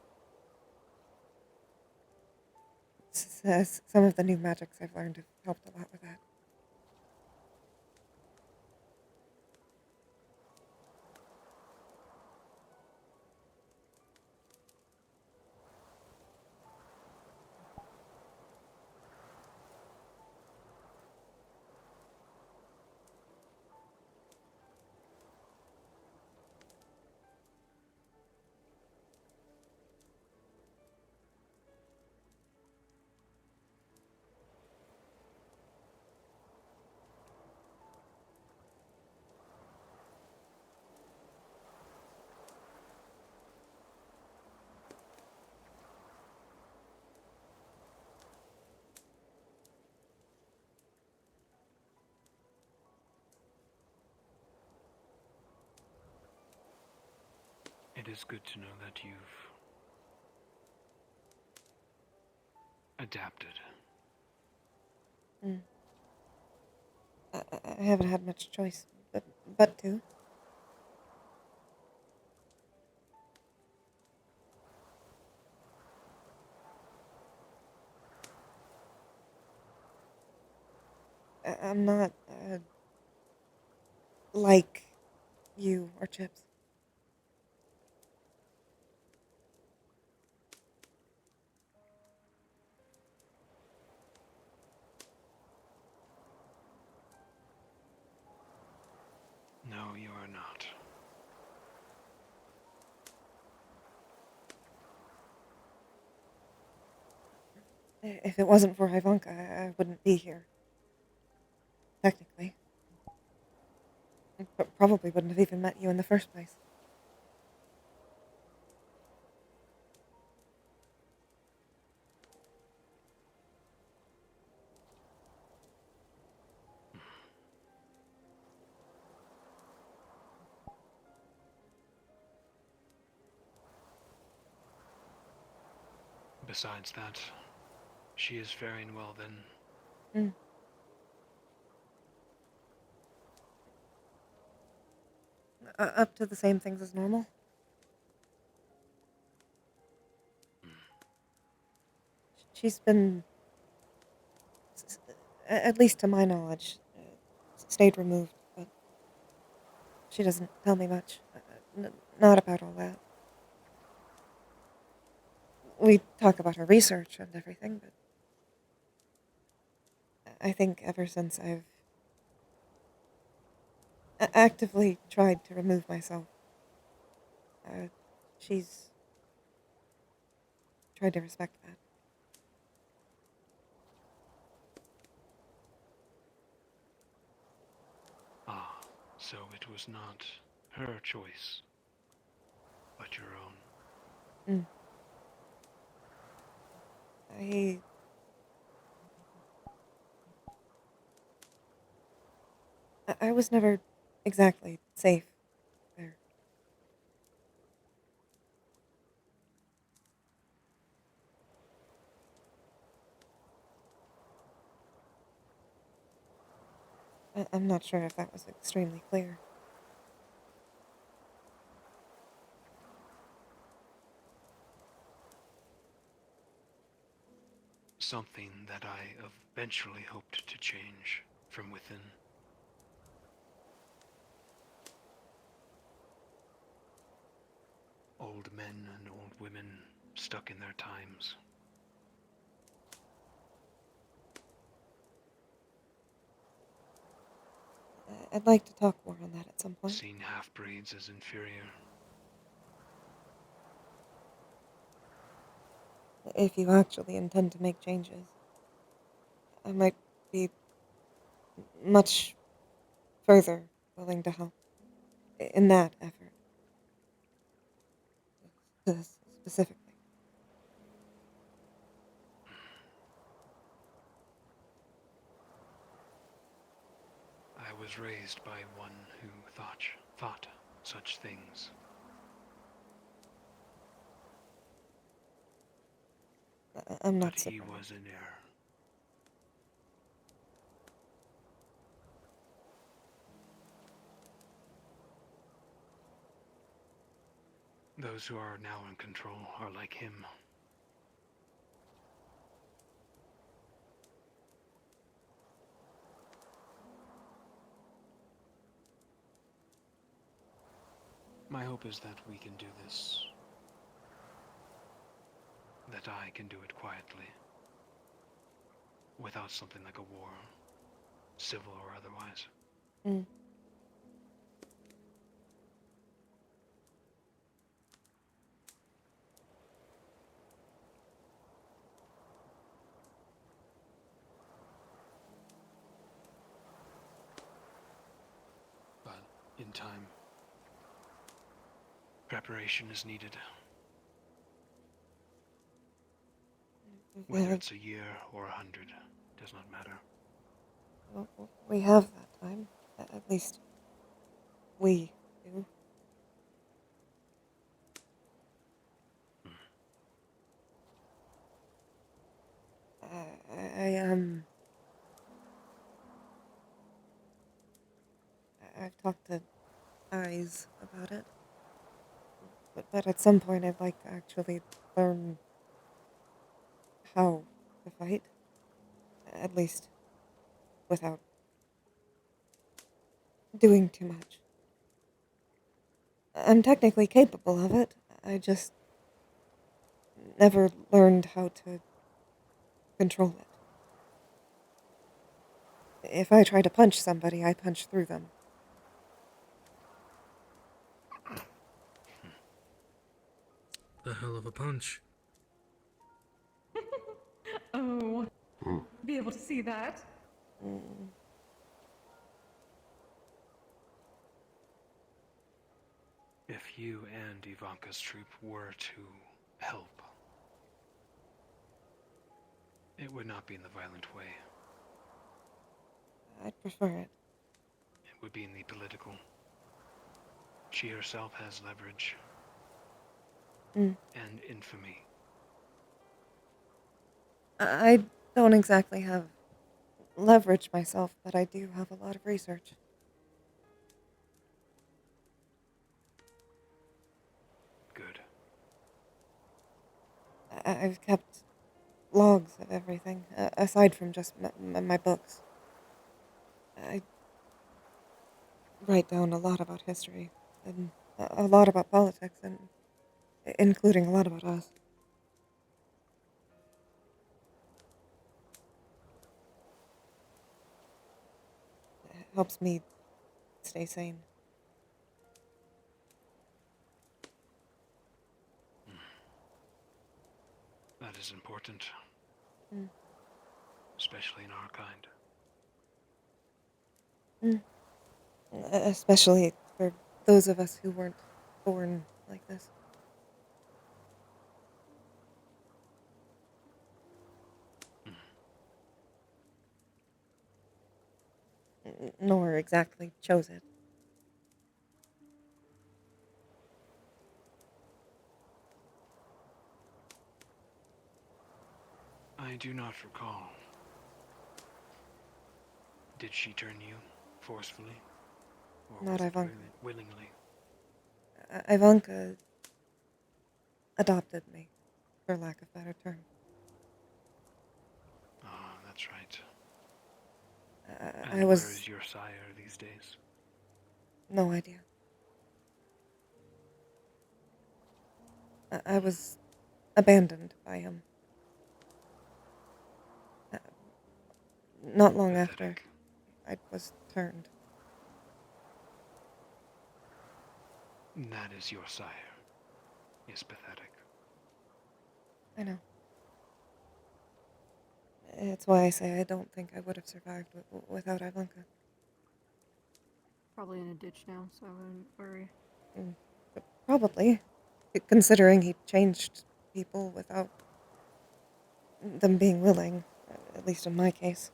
Some of the new magics I've learned have helped a lot with that. It is good to know that you've adapted. I haven't had much choice but to. I'm not, like you or Chips. No, you are not. If it wasn't for Ivanka, I wouldn't be here. Technically. Probably wouldn't have even met you in the first place. Besides that, she is faring well then. Mm. Up to the same things as normal. She's been, at least to my knowledge, stayed removed, but she doesn't tell me much. Not about all that. We talk about her research and everything, but I think ever since I've actively tried to remove myself, she's tried to respect that. Ah, so it was not her choice, but your own. Mm. I was never exactly safe there. I'm not sure if that was extremely clear. Something that I eventually hoped to change from within. Old men and old women stuck in their times. I'd like to talk more on that at some point. Seen half-breeds as inferior. If you actually intend to make changes, I might be much further willing to help in that effort. Specifically. I was raised by one who thought such things. I'm not But he surprised. was in error. Those who are now in control are like him. My hope is that we can do this. That I can do it quietly. Without something like a war. Civil or otherwise. Mm. But in time, preparation is needed. Whether it's a year or 100, does not matter. We have that time. At least we do. I've talked to Eyes about it. But at some point I'd like to actually learn how to fight. At least without doing too much. I'm technically capable of it. I just never learned how to control it. If I try to punch somebody, I punch through them. The hell of a punch. Oh, be able to see that. If you and Ivanka's troop were to help, it would not be in the violent way. I'd prefer it. It would be in the political. She herself has leverage Mm. and infamy. I don't exactly have leverage myself, but I do have a lot of research. Good. I've kept logs of everything, aside from just my books. I write down a lot about history, and a lot about politics, and including a lot about us. It helps me stay sane. That is important. Mm. Especially in our kind. Especially for those of us who weren't born like this. Nor exactly chose it. I do not recall. Did she turn you forcefully? Or Not was it Ivanka. willingly? Ivanka adopted me, for lack of better term. Ah, that's right. I And where was is your sire these days? no idea. I was abandoned by him. Uh, Not long after Pathetic. I was turned. That is your sire. Is pathetic. I know. It's why I say I don't think I would have survived without Ivanka. Probably in a ditch now, so I wouldn't worry. Probably, considering he changed people without them being willing, at least in my case.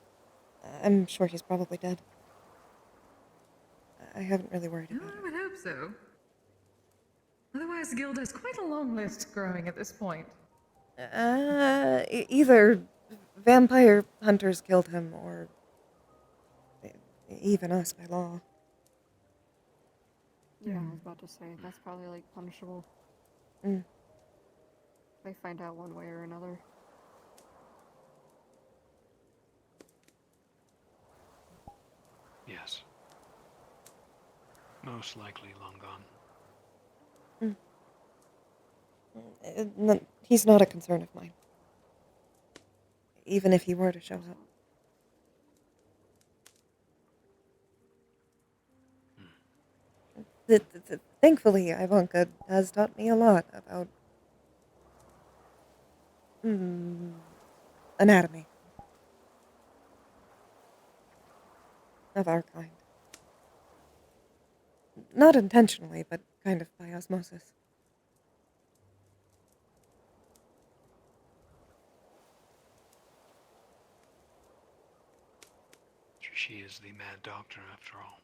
I'm sure he's probably dead. I haven't really worried No, about I would hope so. Otherwise, the guild has quite a long list growing at this point. it. Either vampire hunters killed him, or even us by law. Yeah, I was about to say, that's probably like punishable. Mm. They find out one way or another. Yes. Most likely long gone. He's not a concern of mine. Even if he were to show up. Thankfully, Ivanka has taught me a lot about anatomy of our kind. Not intentionally, but kind of by osmosis. She is the mad doctor after all.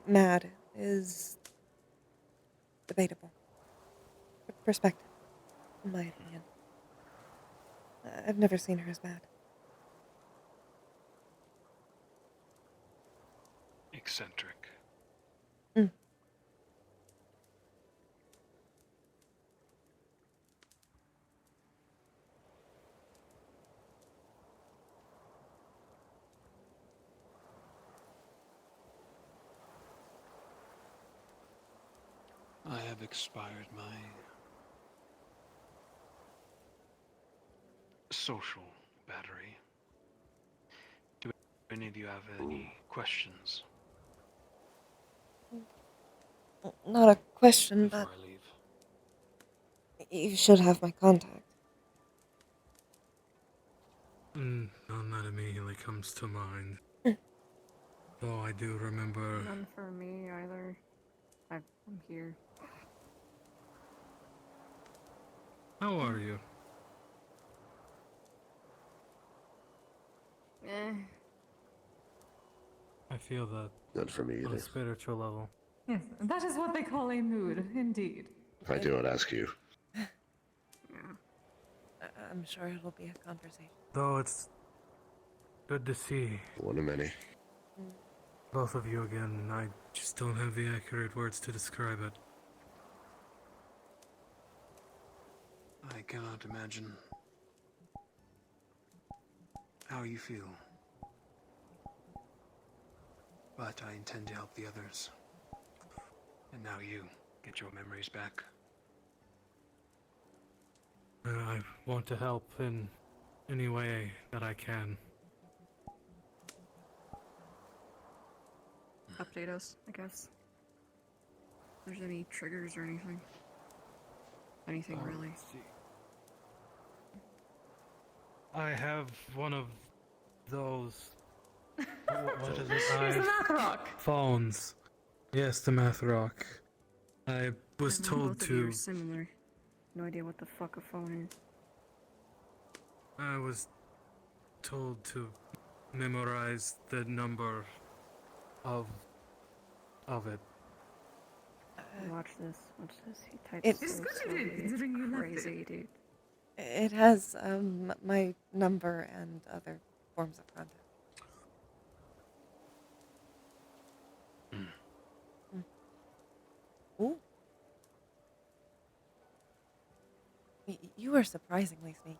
Mad is debatable. Perspective, in my opinion. I've never seen her as bad. Eccentric. Mm. I have expired my social battery. Do any of you have any questions Not a question, before but I leave? you should have my contact. None that immediately comes to mind. Though I do remember. None for me either. I'm here. How are you? Eh. I feel that None for me on either. a spiritual level. Yes, that is what they call a mood, indeed. If I do not ask you. Yeah. I'm sure it'll be a conversation. Though it's good to see One of many. both of you again. I just don't have the accurate words to describe it. I cannot imagine how you feel. But I intend to help the others. And now you get your memories back. I want to help in any way that I can. Update us, I guess. If there's any triggers or anything. Anything really. Let's see. I have one of those. What is it? Here's the math rock! Phones. Yes, the math rock. I was told Both of you are to. similar. No idea what the fuck a phone is. I was told to memorize the number of it. Watch this. Watch this. He types It's- It's so good you slowly, did, considering you it's left it. crazy, dude. It has my number and other forms of contact. Ooh. You are surprisingly sneaky.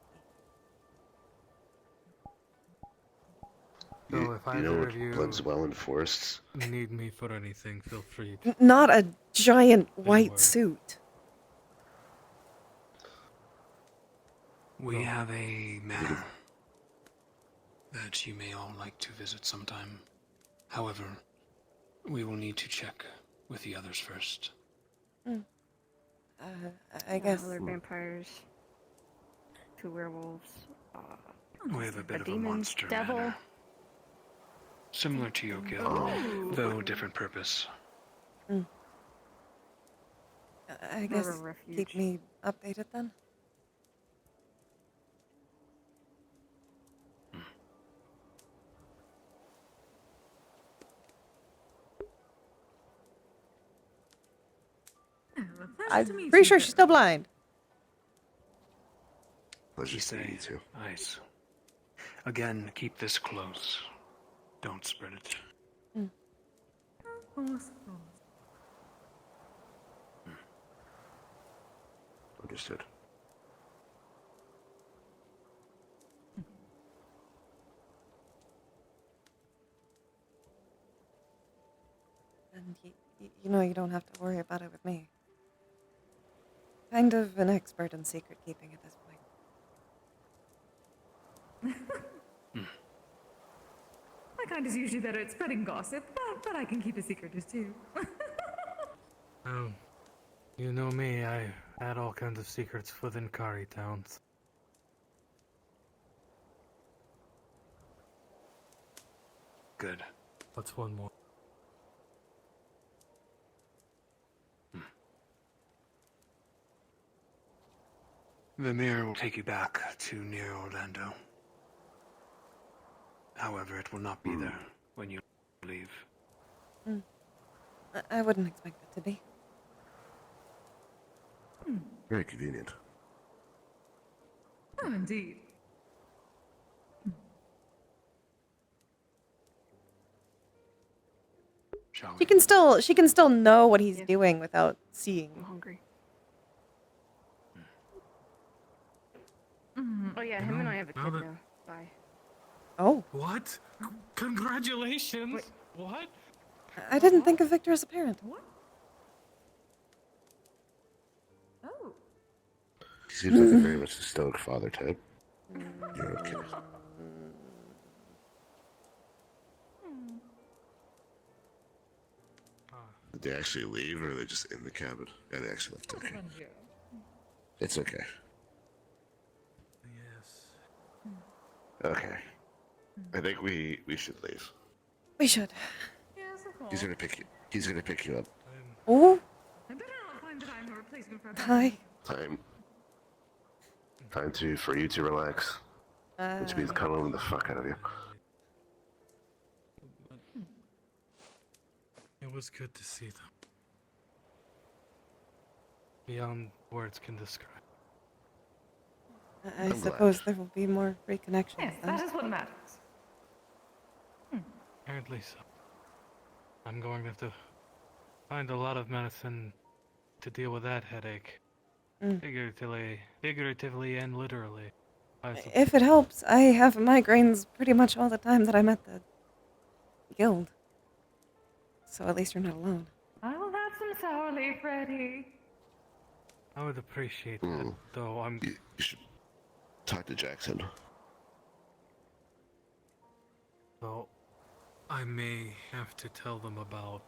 So You, if you know either what of you blends well in forests? need me for anything, feel free to. Not a giant white worry. suit. We have a manor that you may all like to visit sometime. However, we will need to check with the others first. I guess. Other vampires. 2 werewolves. We have a bit A of a demon, monster devil. manor. Similar to your guild, though different purpose. I guess More of a refuge. keep me updated then. Well, a pleasure I'm to meet pretty you, sure sir. she's still blind. Pleasure You to meet say, you too. nice. Again, keep this close. Don't spread it. Of course. Understood. And you know you don't have to worry about it with me. Kind of an expert in secret keeping at this point. My kind is usually better at spreading gossip, but I can keep a secret too. Oh, you know me, I had all kinds of secrets within Kari towns. Good. What's one more? The mirror will take you back to near Orlando. However, it will not be there when you leave. I wouldn't expect it to be. Very convenient. Oh, indeed. Shall we? She can still know what he's Yeah. doing without I'm seeing. hungry. Mm, Oh yeah, You him and know, I have a now kid that- now. Bye. Oh, What? Congratulations! Wait. What? I didn't think of Victor as a parent. what? He seems like a very much a stoic father type. You're okay. Did they actually leave, or are they just in the cabin? Yeah, they actually left. Okay. It's okay. Yes. Okay. I think we should leave. We should. Yes, of course. He's gonna pick you. He's gonna pick you up. Oh, I better not find that I'm a replacement for a hi. Time for you to relax, which means cuddling the fuck out of you. It was good to see them. Beyond words can describe. I glad. suppose there will be more reconnections Yes, then. that is what matters. Apparently so. I'm going to have to find a lot of medicine to deal with that headache. Figuratively and literally. If it helps, I have migraines pretty much all the time that I'm at the guild. So at least you're not alone. I will have some sour leaf ready. I would appreciate that, though. You should talk to Jackson. Though I may have to tell them about.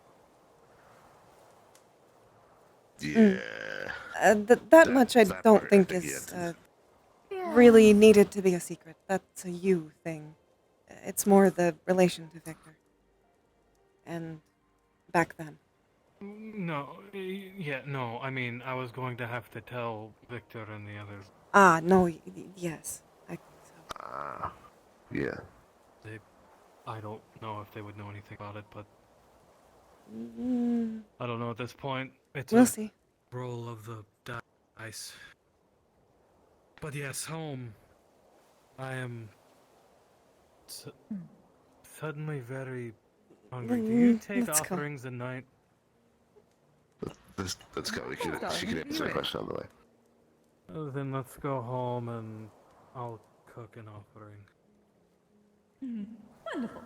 Yeah. That much I that don't part, think I think he is had really needed to be a secret. That's a you thing. It's more the relation to Victor. And back then. No, yeah, no. I mean, I was going to have to tell Victor and the others. Ah, no, yes. I think so. Yeah. I don't know if they would know anything about it, but Mm, I don't know at this point. It's we'll a see. roll of the dice. But yes, home. I am suddenly very hungry. Do you take Let's go. offerings at night? Let's go. She can answer the question on the way. Then let's go home and I'll cook an offering. Wonderful.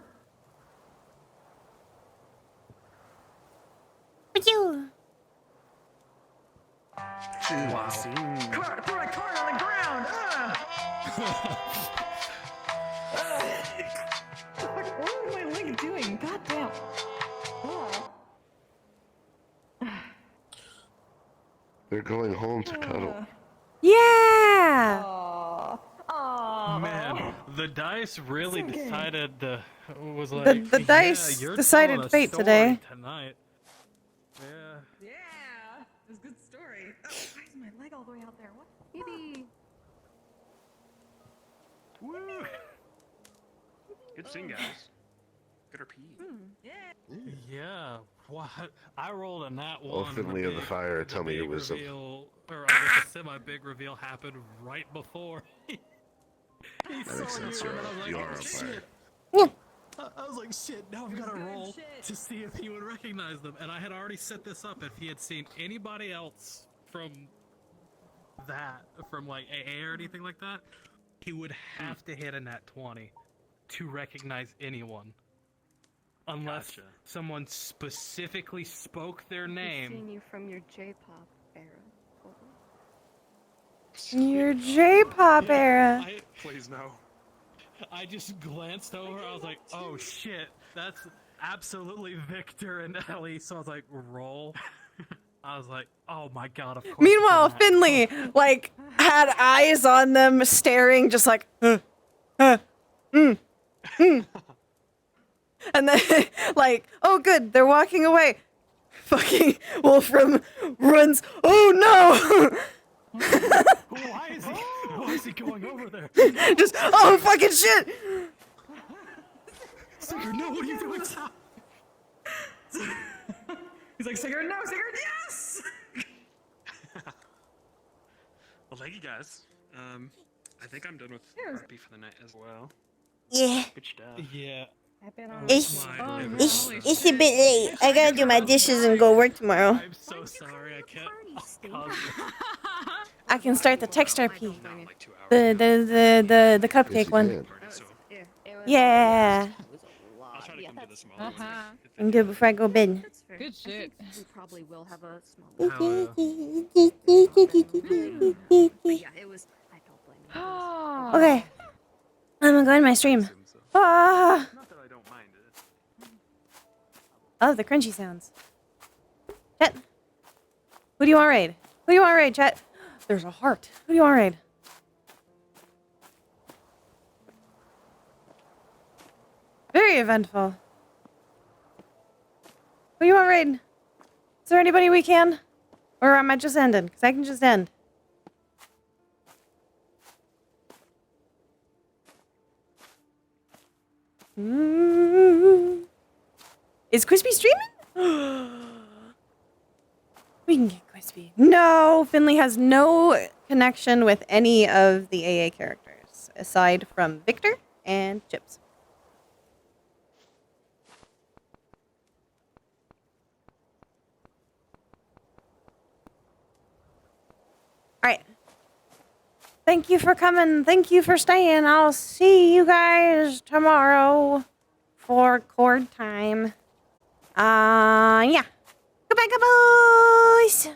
Wow. Throw a corn on the ground! What is my leg doing? God damn. They're going home to cuddle. Yeah! Man, the dice really decided was like The dice you're decided telling a fate story today. Tonight. Yeah. Yeah, it was a good story. Oh, why is my leg all the way out there? What? Maybe. Woo! Good sing, guys. Good RP. Yeah. What? I rolled a nat Oh, one. Finley of the Fire, tell me it big was a... reveal, or I guess a semi-big reveal happened right before. He That makes saw sense. you, and I was You like, are "Oh, on fire. shit." I was like, shit, now I've got to roll to see if he would recognize them. And I had already set this up. If he had seen anybody else from like AA or anything like that, he would have to hit a nat 20 to recognize anyone. Unless Gotcha. someone specifically spoke their I've name. seen you from your J-pop era. Over. Your J-pop Yeah, era. Please no. I just glanced over. I was like, oh shit, that's absolutely Victor and Ellie. So I was like, roll. I was like, oh my god, of course. Meanwhile, it's in that. Finley, like, had eyes on them, staring, just like, And then, like, oh good, they're walking away. Fucking Wolfram runs, oh no! Why is he going over there? Just, oh fucking shit! Sigurd, no, what are you doing? He's like, Sigurd, no, Sigurd, yes! Well, thank you guys. I think I'm done with RP for the night as well. Yeah, Good stuff. Yeah. it's My it's a bit late. I gotta do my dishes and go work tomorrow. I'm so sorry. I can't. I can start the text RP. Not like 2 hours. The cupcake Yes, you one. can. So Yeah. It was, Yeah. It was a lot. I'll try to come to this tomorrow. Uh-huh. I'm good before I go to bed. That's fair. Good shit. I think we probably will have a small. Hell yeah. But yeah, my stream. Ah! Not that I don't mind it. Oh, the crunchy sounds. Chet. Who do you want raid? Who do you want raid, Chet? There's a heart. Who do you want raid? Very eventful. Who do you want raid? Is there anybody we can? Or am I just ending? Because I can just end. Is Crispy streaming? We can get Crispy. No, Finley has no connection with any of the AA characters, aside from Victor and Chips. Alright. Thank you for coming. Thank you for staying. I'll see you guys tomorrow for cord time. Yeah. Goodbye, boys.